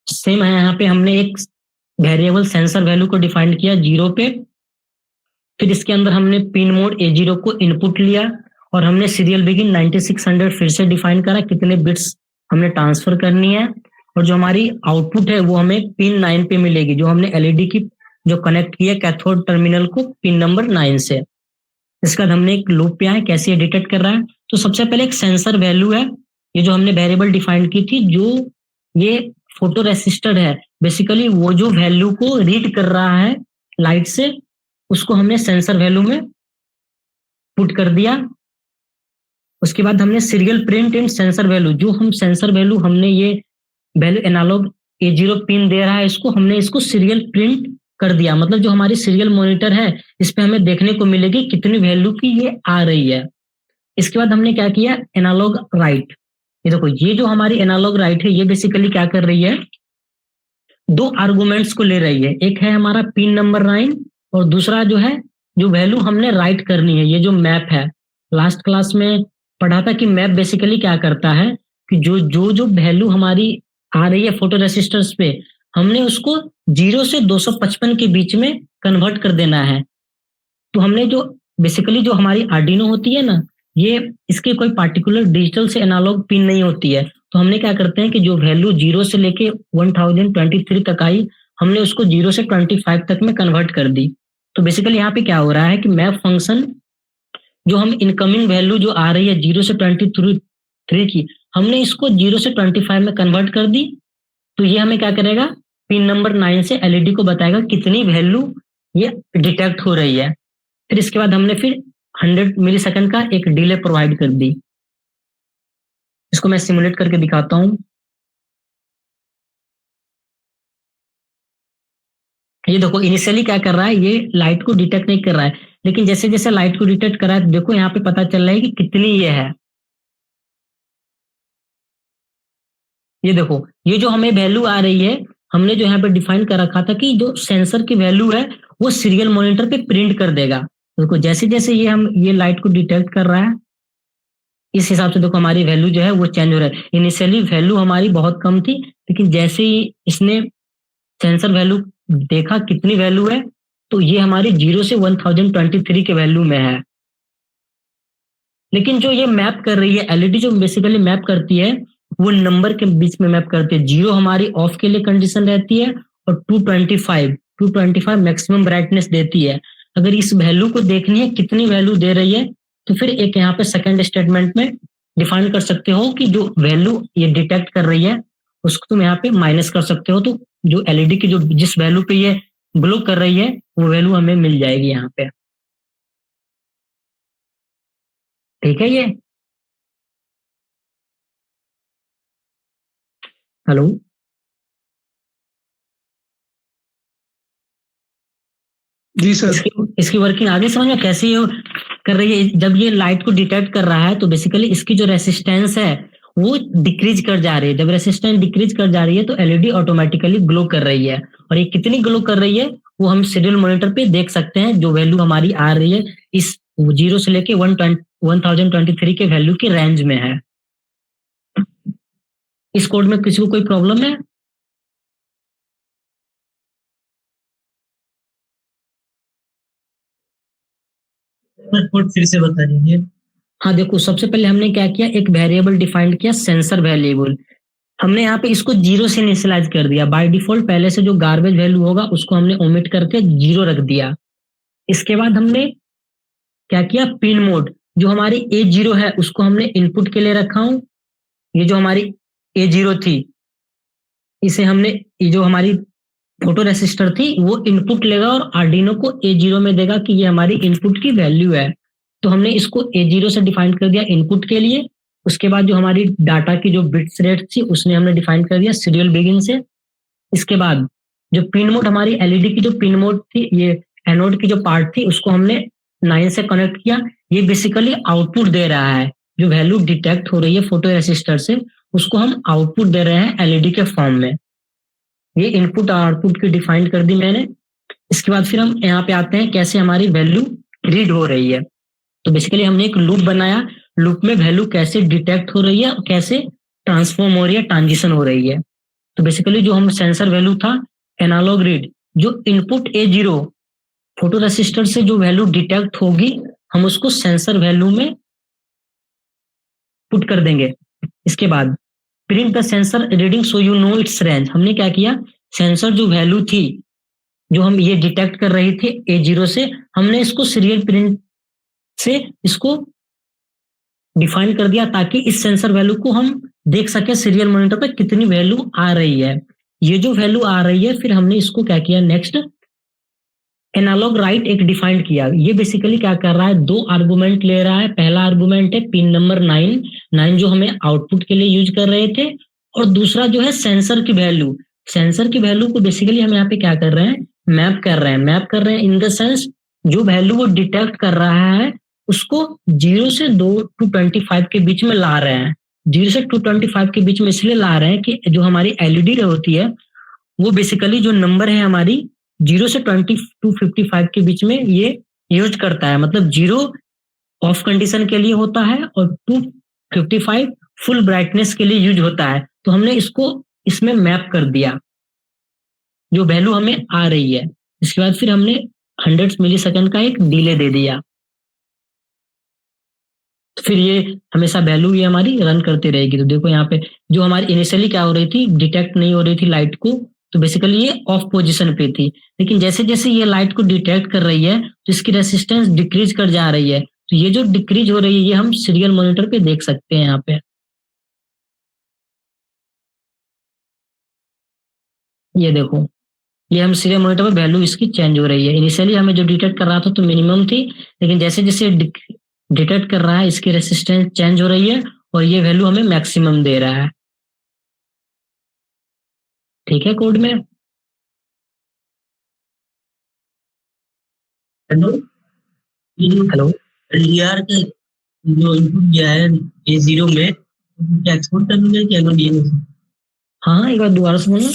सेम है। यहाँ पे हमने एक वेरिएबल सेंसर वैल्यू को डिफाइन किया 0 पे, फिर इसके अंदर हमने पिन मोड A0 को इनपुट लिया और हमने सीरियल बिगिन 9600 फिर से डिफाइन करा कितने बिट्स हमने ट्रांसफर करनी है, और जो हमारी आउटपुट है वो हमें पिन 9 पे मिलेगी जो हमने एलईडी की जो कनेक्ट किया कैथोड टर्मिनल को पिन नंबर 9 से। इसके बाद हमने एक लूप पे आए कैसे ये डिटेक्ट कर रहा है। तो सबसे पहले एक सेंसर वैल्यू है, ये जो हमने वेरिएबल डिफाइन की थी, जो ये फोटो रेसिस्टर है बेसिकली वो जो वैल्यू को रीड कर रहा है लाइट से उसको हमने सेंसर वैल्यू में पुट कर दिया। उसके बाद हमने serial print in sensor value, जो हम सेंसर वैल्यू हमने ये वैल्यू एनालॉग A0 पिन दे रहा है इसको हमने इसको सीरियल प्रिंट कर दिया। मतलब जो हमारी सीरियल मॉनिटर है इस पे हमें देखने को मिलेगी कितनी वैल्यू की ये आ रही है। इसके बाद हमने क्या किया, एनालॉग राइट। ये देखो ये जो हमारी एनालॉग राइट है ये बेसिकली क्या कर रही है, 2 आर्गुमेंट्स को ले रही है। एक है हमारा पिन नंबर 9 और दूसरा जो है जो वैल्यू हमने राइट करनी है, ये जो मैप है। लास्ट क्लास में पढ़ा था कि मैप बेसिकली क्या करता है कि जो वैल्यू हमारी आ रही है फोटो रेसिस्टर्स पे हमने उसको 0 से 255 के बीच में कन्वर्ट कर देना है। तो हमने जो बेसिकली जो हमारी आर्डिनो होती है ना, ये इसके कोई पार्टिकुलर डिजिटल से एनालॉग पिन नहीं होती है। तो हमने क्या करते हैं कि जो वैल्यू 0 से लेके 1023 तक आई हमने उसको 0 से 25 तक में कन्वर्ट कर दी। तो बेसिकली यहाँ पे क्या हो रहा है कि मैप फंक्शन जो हम इनकमिंग वैल्यू जो आ रही है 0 से 23 की हमने इसको 0 से 25 में कन्वर्ट कर दी। तो ये हमें क्या करेगा, पिन नंबर 9 से एलईडी को बताएगा कितनी वैल्यू ये डिटेक्ट हो रही है। फिर इसके बाद हमने फिर 100 मिलीसेकंड का एक डिले प्रोवाइड कर दी। इसको मैं सिमुलेट करके दिखाता हूं। ये देखो इनिशियली क्या कर रहा है, ये लाइट को डिटेक्ट नहीं कर रहा है, लेकिन जैसे जैसे लाइट को डिटेक्ट कर रहा है देखो यहाँ पे पता चल रहा है कि कितनी ये है। ये देखो ये जो हमें वैल्यू आ रही है हमने जो यहाँ पे डिफाइन कर रखा था कि जो सेंसर की वैल्यू है वो सीरियल मॉनिटर पे प्रिंट कर देगा। देखो जैसे जैसे ये लाइट को डिटेक्ट कर रहा है, इस हिसाब से देखो हमारी वैल्यू जो है वो चेंज हो रहा है। इनिशियली वैल्यू हमारी बहुत कम थी, लेकिन जैसे ही इसने सेंसर वैल्यू देखा कितनी वैल्यू है, तो ये हमारी 0 से 1023 के वैल्यू में है। लेकिन जो ये मैप कर रही है एलईडी, जो बेसिकली मैप करती है वो नंबर के बीच में मैप करती है। 0 हमारी ऑफ के लिए कंडीशन रहती है और 225 मैक्सिमम ब्राइटनेस देती है। अगर इस वैल्यू को देखनी है कितनी वैल्यू दे रही है, तो फिर एक यहाँ पे सेकंड स्टेटमेंट में डिफाइन कर सकते हो कि जो वैल्यू ये डिटेक्ट कर रही है उसको तुम यहाँ पे माइनस कर सकते हो, तो जो एलईडी की जो जिस वैल्यू पे ये ग्लो कर रही है वो वैल्यू हमें मिल जाएगी यहाँ पे। ठीक है। ये हेलो, जी सर। इसकी वर्किंग आगे समझ में कैसे ये कर रही है। जब ये लाइट को डिटेक्ट कर रहा है तो बेसिकली इसकी जो रेसिस्टेंस है वो डिक्रीज कर जा रही है। जब रेसिस्टेंस डिक्रीज कर जा रही है तो एलईडी ऑटोमेटिकली ग्लो कर रही है, और ये कितनी ग्लो कर रही है वो हम सीरियल मॉनिटर पे देख सकते हैं। जो वैल्यू हमारी आ रही है इस 0 से लेके 1023 के वैल्यू की रेंज में है। इस कोड में किसी को कोई प्रॉब्लम है? कोड फिर से बता दीजिए। हाँ देखो, सबसे पहले हमने क्या किया, एक वेरिएबल डिफाइंड किया, सेंसर वेरिएबल। हमने यहाँ पे इसको 0 से इनिशियलाइज कर दिया। बाय डिफॉल्ट पहले से जो गार्बेज वैल्यू होगा उसको हमने ओमिट करके 0 रख दिया। इसके बाद हमने क्या किया, पिन मोड जो हमारी A0 है उसको हमने इनपुट के लिए रखा हूं। ये जो हमारी A0 थी इसे हमने, ये जो हमारी फोटो रेसिस्टर थी वो इनपुट लेगा और आर्डिनो को A0 में देगा कि ये हमारी इनपुट की वैल्यू है। तो हमने इसको A0 से डिफाइन कर दिया इनपुट के लिए। उसके बाद जो हमारी डाटा की जो बिट्स रेट थी उसने हमने डिफाइन कर दिया सीरियल बिगिन से। इसके बाद जो पिन मोड, हमारी एलईडी की जो पिन मोड थी, ये एनोड की जो पार्ट थी उसको हमने 9 से कनेक्ट किया। ये बेसिकली आउटपुट दे रहा है, जो वैल्यू डिटेक्ट हो रही है फोटो रेसिस्टर से उसको हम आउटपुट दे रहे हैं एलईडी के फॉर्म में। ये इनपुट और आउटपुट की डिफाइन कर दी मैंने। इसके बाद फिर हम यहाँ पे आते हैं कैसे हमारी वैल्यू रीड हो रही है। तो बेसिकली हमने एक लूप बनाया, लूप में वैल्यू कैसे डिटेक्ट हो रही है और कैसे ट्रांसफॉर्म हो रही है, ट्रांजिशन हो रही है। तो बेसिकली जो हम सेंसर वैल्यू था एनालॉग रीड, जो इनपुट A0 फोटो रेसिस्टर से जो वैल्यू डिटेक्ट होगी हम उसको सेंसर वैल्यू में पुट कर देंगे। इसके बाद print the sensor reading so you know it's range. हमने क्या किया, सेंसर जो वैल्यू थी जो हम ये डिटेक्ट कर रही थी A0 से, हमने इसको सीरियल प्रिंट से इसको डिफाइन कर दिया ताकि इस सेंसर वैल्यू को हम देख सके सीरियल मॉनिटर पे कितनी वैल्यू आ रही है। ये जो वैल्यू आ रही है फिर हमने इसको क्या किया, नेक्स्ट एनालॉग राइट एक डिफाइन किया। ये बेसिकली क्या कर रहा है, 2 आर्गुमेंट ले रहा है। पहला आर्गुमेंट है पिन नंबर 9 जो हमें आउटपुट के लिए यूज कर रहे थे, और दूसरा जो है सेंसर की वैल्यू। सेंसर की वैल्यू को बेसिकली हम यहाँ पे क्या कर रहे हैं, मैप कर रहे हैं इन द सेंस जो वैल्यू वो डिटेक्ट कर रहा है उसको 0 से 225 के बीच में ला रहे हैं। 0 से 225 के बीच में इसलिए ला रहे हैं कि जो हमारी एलईडी होती है वो बेसिकली जो नंबर है हमारी 0 से 255 के बीच में ये यूज करता है। मतलब 0 ऑफ कंडीशन के लिए होता है और 255 फुल ब्राइटनेस के लिए यूज होता है। तो हमने इसको इसमें मैप कर दिया जो वैल्यू हमें आ रही है। इसके बाद फिर हमने 100 मिलीसेकंड का एक डिले दे दिया। तो फिर ये हमेशा वैल्यू ये हमारी रन करती रहेगी। तो देखो यहाँ पे जो हमारी इनिशियली क्या हो रही थी, डिटेक्ट नहीं हो रही थी लाइट को, तो बेसिकली ये ऑफ पोजीशन पे थी। लेकिन जैसे जैसे ये लाइट को डिटेक्ट कर रही है तो इसकी रेसिस्टेंस डिक्रीज कर जा रही है। तो ये जो डिक्रीज हो रही है ये हम सीरियल मॉनिटर पे देख सकते हैं। यहाँ पे ये देखो, ये हम सीरियल मॉनिटर पे वैल्यू इसकी चेंज हो रही है। इनिशियली हमें जो डिटेक्ट कर रहा था तो मिनिमम थी, लेकिन जैसे जैसे डिटेक्ट कर रहा है इसकी रेसिस्टेंस चेंज हो रही है और ये वैल्यू हमें मैक्सिमम दे रहा है। ठीक है कोड में। हेलो हेलो, एलडीआर का जो इनपुट दिया है A0 में क्या एक्सपोर्ट करूंगा क्या एलडीआर में? हाँ एक बार दोबारा से बोलना।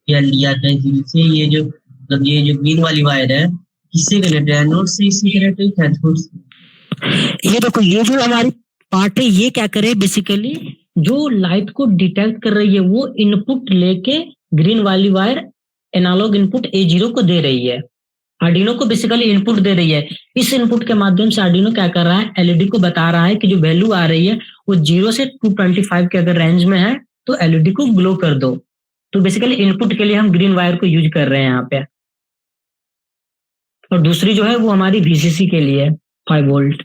एलडीआर का A0 से ये जो मतलब ये जो ग्रीन वाली वायर है किससे कनेक्ट है, एनोड से इससे कनेक्ट है कैथोड से? ये देखो, ये जो हमारी पार्ट है ये क्या करे, बेसिकली जो लाइट को डिटेक्ट कर रही है वो इनपुट लेके ग्रीन वाली वायर एनालॉग इनपुट A0 को दे रही है, आर्डिनो को बेसिकली इनपुट दे रही है। इस इनपुट के माध्यम से आर्डिनो क्या कर रहा है, एलईडी को बता रहा है कि जो वैल्यू आ रही है वो 0 से 225 के अगर रेंज में है तो एलईडी को ग्लो कर दो। तो बेसिकली इनपुट के लिए हम ग्रीन वायर को यूज कर रहे हैं यहाँ पे। और दूसरी जो है वो हमारी VCC के लिए 5 वोल्ट।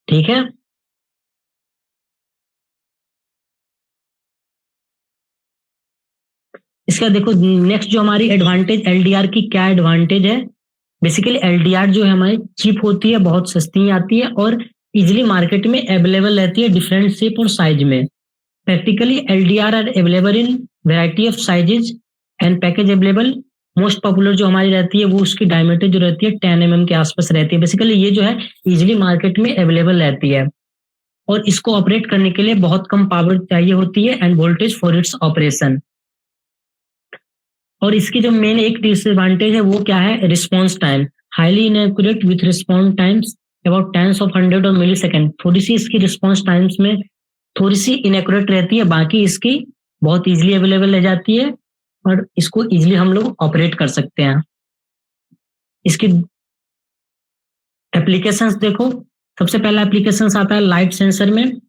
ठीक है, इसका देखो नेक्स्ट जो हमारी एडवांटेज LDR की क्या एडवांटेज है। बेसिकली LDR जो है हमारी चीप होती है, बहुत सस्ती आती है और इजिली मार्केट में अवेलेबल रहती है डिफरेंट शेप और साइज में। Practically LDR are available in variety of sizes and package available. Most popular जो हमारी रहती है वो उसकी डायमीटर जो रहती है 10 mm के आसपास रहती है। बेसिकली ये जो है इजिली मार्केट में अवेलेबल रहती है और इसको ऑपरेट करने के लिए बहुत कम पावर चाहिए होती है end voltage for its operation. और इसकी जो मेन एक डिसएडवांटेज है वो क्या है, response time highly inaccurate with response times about 10s of 100 और मिली सेकेंड। थोड़ी सी इसकी रिस्पॉन्स टाइम्स में थोड़ी सी इनएक्यूरेट रहती है, बाकी इसकी बहुत इजीली अवेलेबल रह जाती है और इसको इजीली हम लोग ऑपरेट कर सकते हैं। इसकी एप्लीकेशंस देखो, सबसे पहला एप्लीकेशंस आता है लाइट सेंसर में,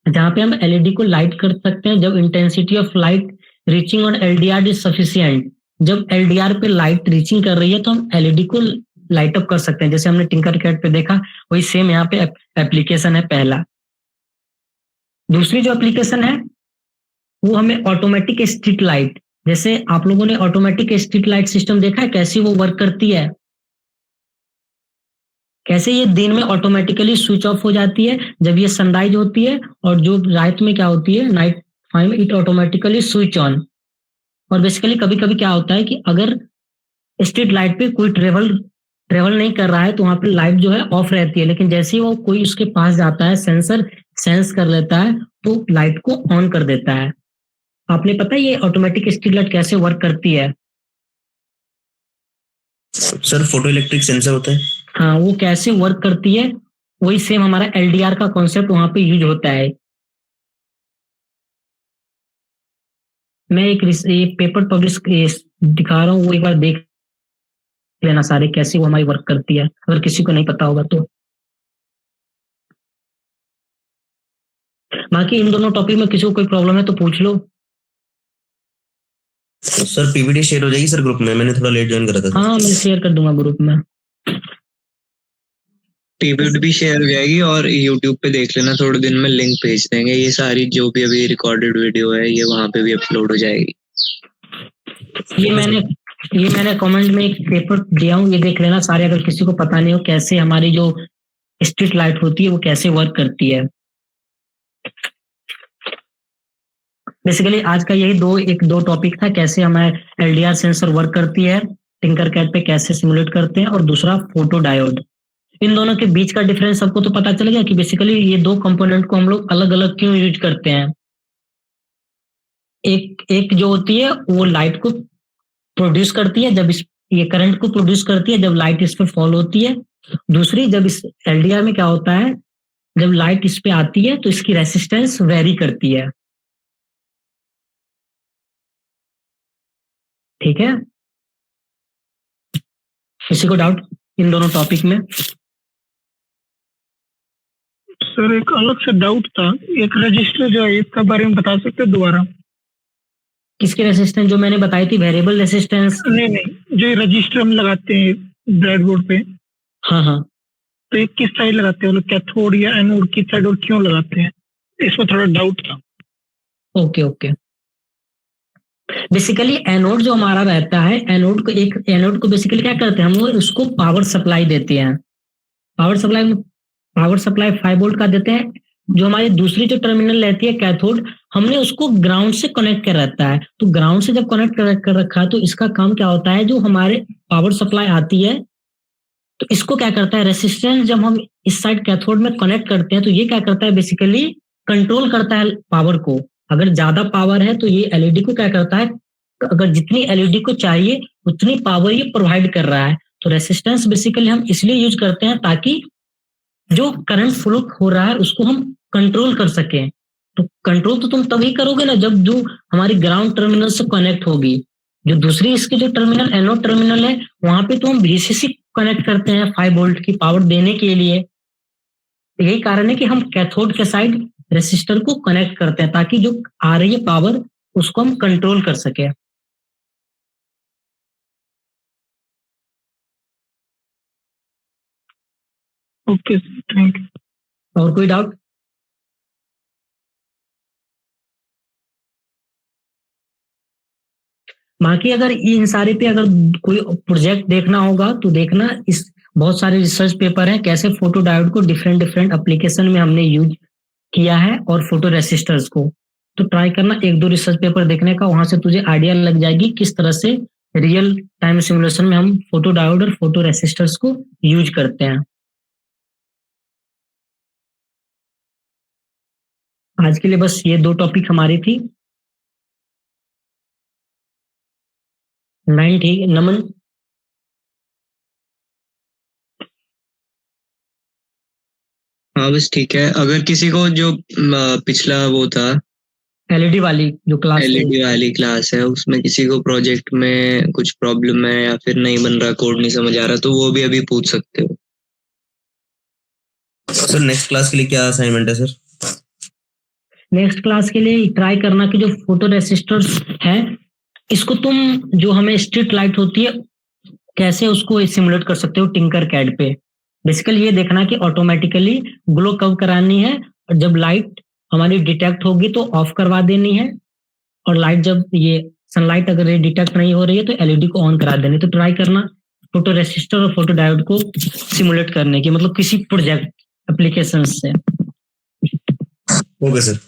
जहाँ पे हम एलईडी को लाइट कर सकते हैं जब intensity of light reaching on LDR is sufficient. जब LDR पे लाइट रीचिंग कर रही है तो हम एलईडी को लाइट अप कर सकते हैं, जैसे हमने टिंकरकैड पे देखा वही सेम यहाँ पे एप्लीकेशन है पहला। दूसरी जो एप्लीकेशन है वो हमें ऑटोमेटिक स्ट्रीट लाइट, जैसे आप लोगों ने ऑटोमेटिक स्ट्रीट लाइट सिस्टम देखा है कैसे वो वर्क करती है, कैसे ये दिन में ऑटोमेटिकली स्विच ऑफ हो जाती है जब ये सनराइज होती है और जो रात में क्या होती है night time it automatically switch on. और बेसिकली कभी कभी क्या होता है कि अगर स्ट्रीट लाइट पे कोई ट्रेवल नहीं कर रहा है तो वहां पे लाइट जो है ऑफ रहती है, लेकिन जैसे ही वो कोई उसके पास जाता है सेंसर सेंस कर लेता है तो लाइट को ऑन कर देता है। आपने पता है ये ऑटोमेटिक स्ट्रीट लाइट कैसे वर्क करती है? सर फोटो इलेक्ट्रिक सेंसर होता है। हाँ, वो कैसे वर्क करती है वही सेम हमारा LDR का कॉन्सेप्ट वहां पे यूज होता है। मैं एक पेपर पब्लिश दिखा रहा हूँ, वो एक बार देख लेना सारे कैसे वो हमारी वर्क करती है, अगर किसी को नहीं पता होगा तो। बाकी इन दोनों टॉपिक में किसी को कोई प्रॉब्लम है तो पूछ लो। सर PPT शेयर हो जाएगी सर ग्रुप में, मैंने थोड़ा लेट ज्वाइन करा था। हाँ, मैं शेयर कर दूंगा ग्रुप में। PPT भी शेयर हो जाएगी और YouTube पे देख लेना, थोड़े दिन में लिंक भेज देंगे। ये सारी जो भी अभी रिकॉर्डेड वीडियो है ये वहां पे भी अपलोड हो जाएगी। ये मैंने कमेंट में एक पेपर दिया हूँ, ये देख लेना सारे, अगर किसी को पता नहीं हो कैसे हमारी जो स्ट्रीट लाइट होती है वो कैसे वर्क करती है। बेसिकली आज का यही दो टॉपिक था, कैसे हमारे LDR सेंसर वर्क करती है, टिंकरकैड पे कैसे सिमुलेट करते हैं, और दूसरा फोटो डायोड। इन दोनों के बीच का डिफरेंस सबको तो पता चलेगा कि बेसिकली ये दो कंपोनेंट को हम लोग अलग अलग क्यों यूज करते हैं। एक जो होती है वो लाइट को प्रोड्यूस करती है, जब ये करंट को प्रोड्यूस करती है जब लाइट इस पे फॉल होती है। दूसरी, जब इस LDR में क्या होता है, जब लाइट इस पे आती है तो इसकी रेसिस्टेंस वेरी करती है। ठीक है, किसी को डाउट इन दोनों टॉपिक में? सर एक अलग से डाउट था, एक रजिस्टर जो है इसका बारे में बता सकते हैं दोबारा? किसकी रेसिस्टेंस? जो मैंने बताई थी वेरिएबल रेसिस्टेंस। नहीं, जो रजिस्टर हम लगाते हैं ब्रेडबोर्ड पे। हाँ, तो ये किस साइड लगाते हैं, कैथोड या एनोड किस साइड और क्यों लगाते हैं, इसमें थोड़ा डाउट था। ओके। बेसिकली एनोड जो हमारा रहता है, एनोड को बेसिकली क्या करते हैं हम लोग, उसको पावर सप्लाई देते हैं। पावर सप्लाई 5 वोल्ट का देते हैं। जो हमारी दूसरी जो टर्मिनल रहती है कैथोड, हमने उसको ग्राउंड से कनेक्ट कर रखा है। तो ग्राउंड से जब कनेक्ट कर रखा है तो इसका काम क्या होता है, जो हमारे पावर सप्लाई आती है तो इसको क्या करता है, रेसिस्टेंस जब हम इस साइड कैथोड में कनेक्ट करते हैं तो ये क्या करता है, बेसिकली कंट्रोल करता है पावर को। अगर ज्यादा पावर है तो ये एलईडी को क्या करता है, अगर जितनी एलईडी को चाहिए उतनी पावर ये प्रोवाइड कर रहा है। तो रेसिस्टेंस बेसिकली हम इसलिए यूज करते हैं ताकि जो करंट फ्लो हो रहा है उसको हम कंट्रोल कर सकें। तो कंट्रोल तो तुम तभी करोगे ना जब जो हमारी ग्राउंड टर्मिनल से कनेक्ट होगी। जो दूसरी इसके जो टर्मिनल एनोड टर्मिनल है वहां पे तो हम वीसीसी कनेक्ट करते हैं 5 वोल्ट की पावर देने के लिए। यही कारण है कि हम कैथोड के साइड रेसिस्टर को कनेक्ट करते हैं ताकि जो आ रही है पावर उसको हम कंट्रोल कर सके। Okay, thank you. और कोई डाउट? बाकी अगर इन सारे पे अगर कोई प्रोजेक्ट देखना होगा तो देखना, इस बहुत सारे रिसर्च पेपर हैं कैसे फोटो डायोड को डिफरेंट डिफरेंट एप्लीकेशन में हमने यूज किया है और फोटो रेसिस्टर्स को। तो ट्राई करना 1-2 रिसर्च पेपर देखने का, वहां से तुझे आइडिया लग जाएगी किस तरह से रियल टाइम सिमुलेशन में हम फोटो डायोड और फोटो रेसिस्टर्स को यूज करते हैं। आज के लिए बस ये 2 टॉपिक हमारी थी। लाइन ठीक, नमन। हाँ बस ठीक है। अगर किसी को जो पिछला वो था एलईडी वाली जो क्लास एलईडी वाली क्लास है उसमें किसी को प्रोजेक्ट में कुछ प्रॉब्लम है या फिर नहीं बन रहा, कोड नहीं समझ आ रहा, तो वो भी अभी पूछ सकते हो। सर नेक्स्ट क्लास के लिए क्या असाइनमेंट है सर? नेक्स्ट क्लास के लिए ट्राई करना कि जो फोटो रेसिस्टर्स है इसको तुम जो हमें स्ट्रीट लाइट होती है कैसे उसको सिमुलेट कर सकते हो टिंकर कैड पे। बेसिकली ये देखना कि ऑटोमेटिकली ग्लो कब करानी है और जब लाइट हमारी डिटेक्ट होगी तो ऑफ करवा देनी है, और लाइट जब ये सनलाइट अगर ये डिटेक्ट नहीं हो रही है तो एलईडी को ऑन करा देनी। तो ट्राई करना फोटो रेसिस्टर और फोटो डायोड को सिमुलेट करने की, मतलब किसी प्रोजेक्ट एप्लीकेशन से। Okay sir.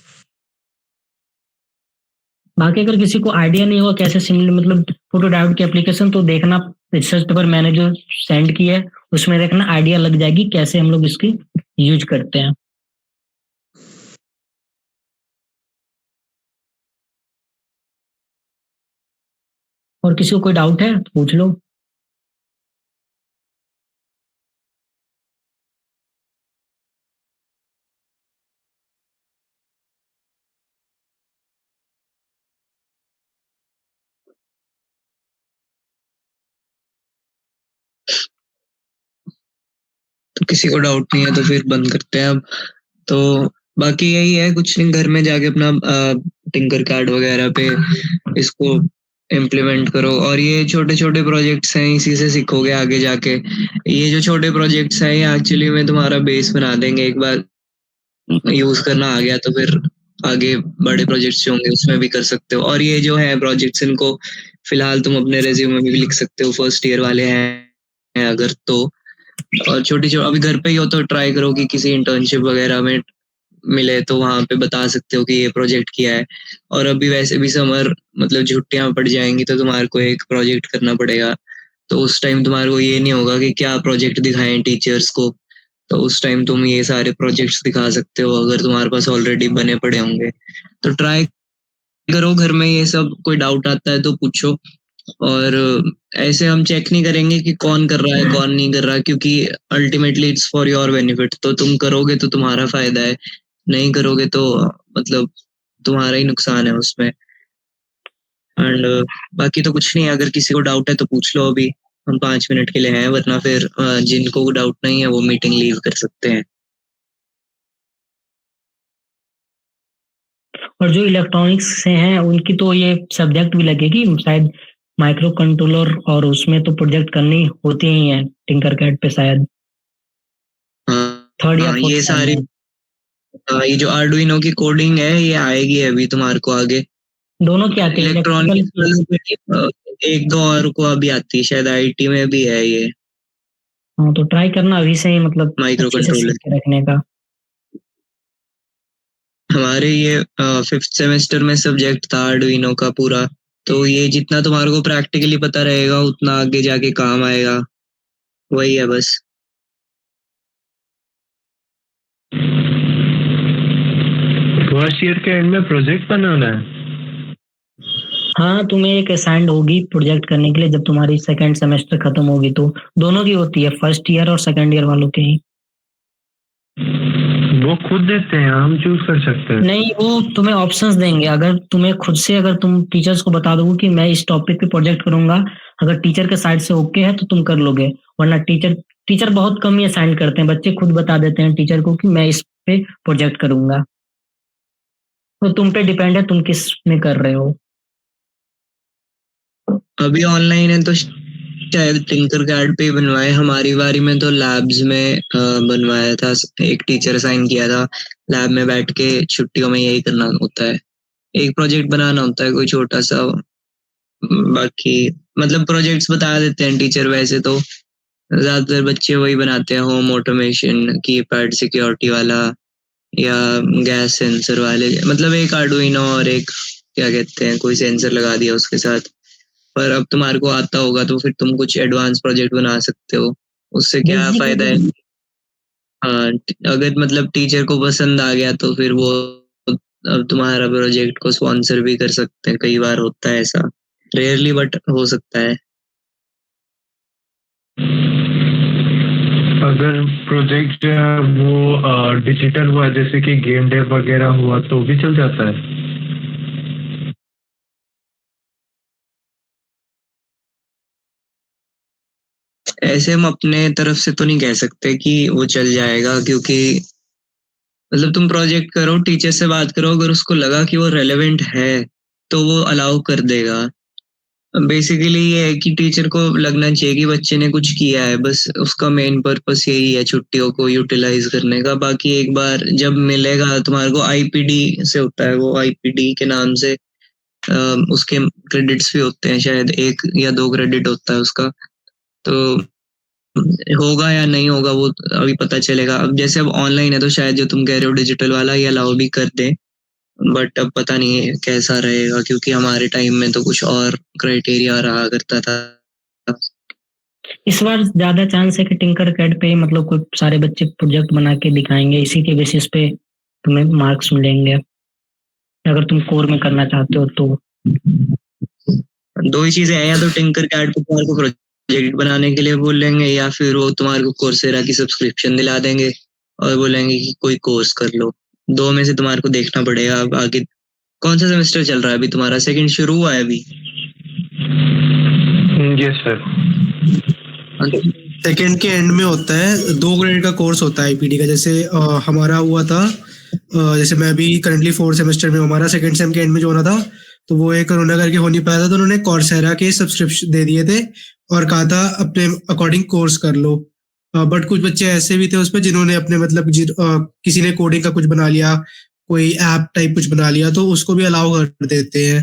बाकी अगर किसी को आइडिया नहीं हुआ कैसे सिमुलेट मतलब फोटो डायोड की एप्लीकेशन, तो देखना रिसर्च पेपर मैंने जो सेंड किया है उसमें देखना, आइडिया लग जाएगी कैसे हम लोग इसकी यूज करते हैं। और किसी को कोई डाउट है तो पूछ लो। तो किसी को डाउट नहीं है तो फिर बंद करते हैं अब। तो बाकी यही है, कुछ नहीं, घर में जाके अपना टिंकर कैड वगैरह पे इसको इम्प्लीमेंट करो। और ये छोटे छोटे प्रोजेक्ट्स हैं, इसी से सीखोगे आगे जाके। ये जो छोटे प्रोजेक्ट्स हैं ये एक्चुअली में तुम्हारा बेस बना देंगे। एक बार यूज करना आ गया तो फिर आगे बड़े प्रोजेक्ट्स जो होंगे उसमें भी कर सकते हो। और ये जो है प्रोजेक्ट्स इनको फिलहाल तुम अपने रेज्यूमे में भी लिख सकते हो, फर्स्ट ईयर वाले हैं अगर तो। और छोटी अभी घर पे ही हो तो ट्राई करो कि किसी इंटर्नशिप वगैरह में मिले तो वहां पे बता सकते हो कि ये प्रोजेक्ट किया है। और अभी वैसे भी समर मतलब छुट्टियां पड़ जाएंगी तो तुम्हारे को एक प्रोजेक्ट करना पड़ेगा। तो उस टाइम तुम्हारे को ये नहीं होगा कि क्या प्रोजेक्ट दिखाएं टीचर्स को, तो उस टाइम तुम ये सारे प्रोजेक्ट्स दिखा सकते हो अगर तुम्हारे पास ऑलरेडी बने पड़े होंगे। तो ट्राई करो, घर में ये सब कोई डाउट आता है तो पूछो। और ऐसे हम चेक नहीं करेंगे कि कौन कर रहा है कौन नहीं कर रहा, क्योंकि ultimately it's for your benefit. तो तुम करोगे तो तुम्हारा फायदा है, नहीं करोगे तो मतलब तुम्हारा ही नुकसान है उसमें। एंड बाकी तो कुछ नहीं, अगर किसी को डाउट है तो पूछ लो। अभी हम 5 मिनट के लिए हैं, वरना फिर जिनको डाउट नहीं है वो मीटिंग लीव कर सकते हैं। और जो इलेक्ट्रॉनिक्स से हैं उनकी तो ये सब्जेक्ट भी लगेगी शायद, माइक्रो कंट्रोलर, और उसमें तो प्रोजेक्ट करनी होती ही है टिंकर कैड पे शायद। थर्ड या ये सारी ये जो आर्डुइनो की कोडिंग है ये आएगी अभी तुम्हारे को आगे। दोनों क्या आते हैं? इलेक्ट्रॉनिक 1-2 और को अभी आती है, शायद आईटी में भी है ये। हाँ तो ट्राई करना अभी से ही, मतलब माइक्रो अच्छे से कंट्रोलर सीख के रखने का। हमारे ये 5th सेमेस्टर में सब्जेक्ट था आर्डुइनो का पूरा। तो ये जितना तुम्हारे को प्रैक्टिकली पता रहेगा उतना आगे जाके काम आएगा, वही है बस। फर्स्ट ईयर के एंड में प्रोजेक्ट बनाना है? हाँ, तुम्हें एक असाइंड होगी प्रोजेक्ट करने के लिए जब तुम्हारी सेकंड सेमेस्टर खत्म होगी, तो दोनों की होती है, फर्स्ट ईयर और सेकंड ईयर वालों के ही। वो खुद देते हैं, हम चूज कर सकते हैं? नहीं, वो तुम्हें ऑप्शंस देंगे। अगर तुम्हें खुद से, अगर तुम टीचर्स को बता दोगे कि मैं इस टॉपिक पे प्रोजेक्ट करूंगा, अगर टीचर के साइड से ओके है तो तुम कर लोगे, वरना टीचर बहुत कम ही असाइन करते हैं। बच्चे खुद बता देते हैं टीचर को कि मैं इस पे प्रोजेक्ट करूंगा। तो तुम पे डिपेंड है तुम किस में कर रहे हो। अभी ऑनलाइन है तो शायद टिंकरकैड पे बनवाए। हमारी बारी में तो लैब्स में बनवाया था, एक टीचर असाइन किया था, लैब में बैठ के छुट्टियों में यही करना होता है, एक प्रोजेक्ट बनाना होता है कोई छोटा सा। बाकी मतलब प्रोजेक्ट्स बता देते हैं टीचर, वैसे तो ज्यादातर बच्चे वही बनाते हैं, होम ऑटोमेशन, कीपैड सिक्योरिटी वाला या गैस सेंसर वाले, मतलब एक आर्डुइनो और एक क्या कहते हैं कोई सेंसर लगा दिया उसके साथ। पर अब तुम्हारे को आता होगा तो फिर तुम कुछ एडवांस प्रोजेक्ट बना सकते हो, उससे क्या फायदा है। हाँ, अगर मतलब टीचर को पसंद आ गया तो फिर वो अब तुम्हारा प्रोजेक्ट को स्पॉन्सर भी कर सकते हैं। कई बार होता है ऐसा, रेयरली बट हो सकता है। अगर प्रोजेक्ट वो डिजिटल हुआ, जैसे कि गेम डेव वगैरह हुआ, तो भी चल जाता है? ऐसे हम अपने तरफ से तो नहीं कह सकते कि वो चल जाएगा, क्योंकि मतलब तुम प्रोजेक्ट करो, टीचर से बात करो, अगर उसको लगा कि वो रेलेवेंट है तो वो अलाउ कर देगा। बेसिकली ये है कि टीचर को लगना चाहिए कि बच्चे ने कुछ किया है, बस उसका मेन पर्पस यही है छुट्टियों को यूटिलाइज करने का। बाकी एक बार जब मिलेगा तुम्हारे को, आईपीडी से होता है वो, आईपीडी के नाम से उसके क्रेडिट्स भी होते हैं, शायद 1 या 2 क्रेडिट होता है उसका। तो होगा या नहीं होगा वो अभी पता चलेगा। अब जैसे अब ऑनलाइन है तो शायद जो तुम कह रहे हो डिजिटल वाला ये अलाउ भी कर दें, बट अब पता नहीं है कैसा रहेगा, क्योंकि हमारे टाइम में तो कुछ और क्राइटेरिया रहा करता था। इस बार ज्यादा चांस है कि टिंकरकैड पे मतलब कोई सारे बच्चे प्रोजेक्ट बना के दिखाएंगे, इसी के बेसिस पे तुम्हें मार्क्स मिलेंगे अगर तुम कोर में करना चाहते हो तो। 2 ही चीजें हैं, या तो टिंकरकैड पे तुम्हारे को प्रोजेक्ट बनाने के लिए बोलेंगे, या फिर वो तुम्हारे को कोर्सेरा की सब्सक्रिप्शन दिला देंगे और बोलेंगे कि कोई कोर्स कर लो। 2 में से तुम्हारे को देखना पड़ेगा। अब आगे कौन सा सेमेस्टर चल रहा है अभी तुम्हारा? सेकंड शुरू हुआ है अभी? Yes sir. सेकंड के एंड में होता है, 2 क्रेडिट का कोर्स होता है आईपीडी का। जैसे हमारा हुआ था, जैसे मैं अभी करंटली 4th सेमेस्टर में, हमारा सेकंड सेम के एंड में जो होना था, तो वो एक कोरोना करके हो नहीं पाया था, तो उन्होंने कोर्सेरा के सब्सक्रिप्शन दे दिए थे और कहा था अपने अकॉर्डिंग कोर्स कर लो। बट कुछ बच्चे ऐसे भी थे उसमें जिन्होंने अपने मतलब किसी ने कोडिंग का कुछ बना लिया, कोई ऐप टाइप कुछ बना लिया, तो उसको भी अलाउ कर देते हैं।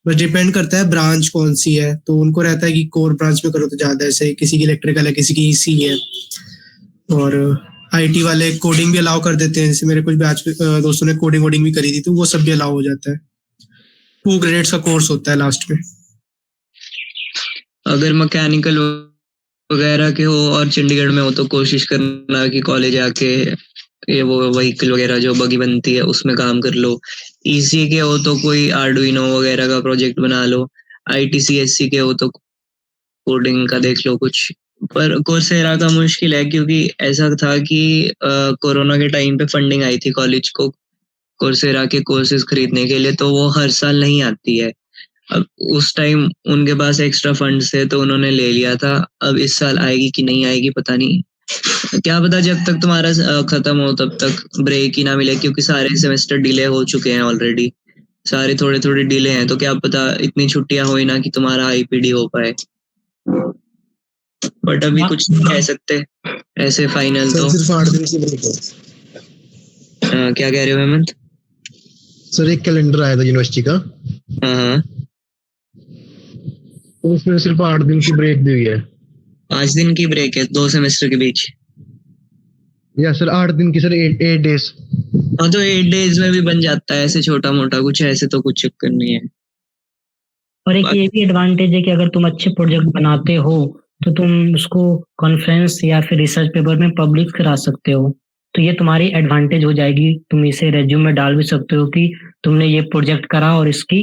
बस डिपेंड करता है ब्रांच कौन सी है, तो उनको रहता है कि कोर ब्रांच में करो तो ज्यादा, ऐसे किसी की इलेक्ट्रिकल है, किसी की ईसी है, और आईटी वाले कोडिंग भी अलाउ कर देते हैं। जैसे मेरे कुछ बैच दोस्तों ने कोडिंग भी करी थी, तो वो सब भी अलाउ हो जाता है। 2 क्रेडिट्स का कोर्स होता है लास्ट में। अगर मैकेनिकल वगैरह के हो और चंडीगढ़ में हो तो कोशिश करना कि कॉलेज आके ये वो व्हीकल वगैरह जो बगी बनती है उसमें काम कर लो। ईसी के हो तो कोई आर्डुइनो वगैरह का प्रोजेक्ट बना लो। आईटीसीएससी के हो तो कोडिंग का देख लो कुछ। पर कोर्सेरा का मुश्किल है, क्योंकि ऐसा था कि कोरोना के टाइम पे फंडिंग आई थी कॉलेज को कोर्सेरा के कोर्सेज खरीदने के लिए, तो वो हर साल नहीं आती है। अब उस टाइम उनके पास एक्स्ट्रा फंड्स थे तो उन्होंने ले लिया था। अब इस साल आएगी कि नहीं आएगी पता नहीं, क्या पता जब तक तुम्हारा खत्म हो तब तक ब्रेक ही ना मिले, क्योंकि सारे सेमेस्टर डिले हो चुके हैं ऑलरेडी, सारे थोड़े थोड़े डिले हैं। तो क्या पता इतनी छुट्टियां हो ही ना कि तुम्हारा आईपीडी हो पाए। बट अभी कुछ नहीं कह सकते ऐसे फाइनल तो। सिर्फ 8 दिन की ब्रेक है। क्या कह रहे हो हेमंत? सर एक कैलेंडर आया था यूनिवर्सिटी का, हाँ, तो उसमें सिर्फ 8 दिन की ब्रेक दी हुई है। 5 दिन की ब्रेक है 2 सेमेस्टर के बीच? या सर 8 दिन की सर, 8 डेज। हाँ, तो 8 डेज में भी बन जाता है ऐसे छोटा मोटा कुछ, ऐसे तो कुछ चक्कर नहीं है। और एक ये भी एडवांटेज है कि अगर तुम अच्छे प्रोजेक्ट बनाते हो तो तुम उसको कॉन्फ्रेंस या फिर रिसर्च पेपर में पब्लिश करा सकते हो। तो तो ये तुम्हारी एडवांटेज हो जाएगी। तुम इसे रेज्यूम में डाल भी सकते हो कि तुमने ये प्रोजेक्ट करा और इसकी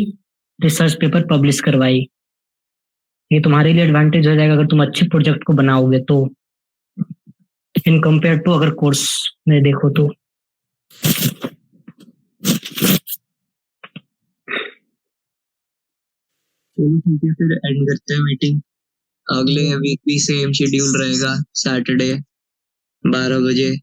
रिसर्च पेपर पब्लिश करवाई। ये तुम्हारे लिए एडवांटेज हो जाएगा अगर तुम अच्छे प्रोजेक्ट को बनाओगे तो, इन कंपेयर टू अगर कोर्स में देखो तो। चलो ठीक है, फिर एंड करते हैं मीटिंग। अगले वीक भी सेम शेड्यूल रहेगा, सैटरडे 12 बजे।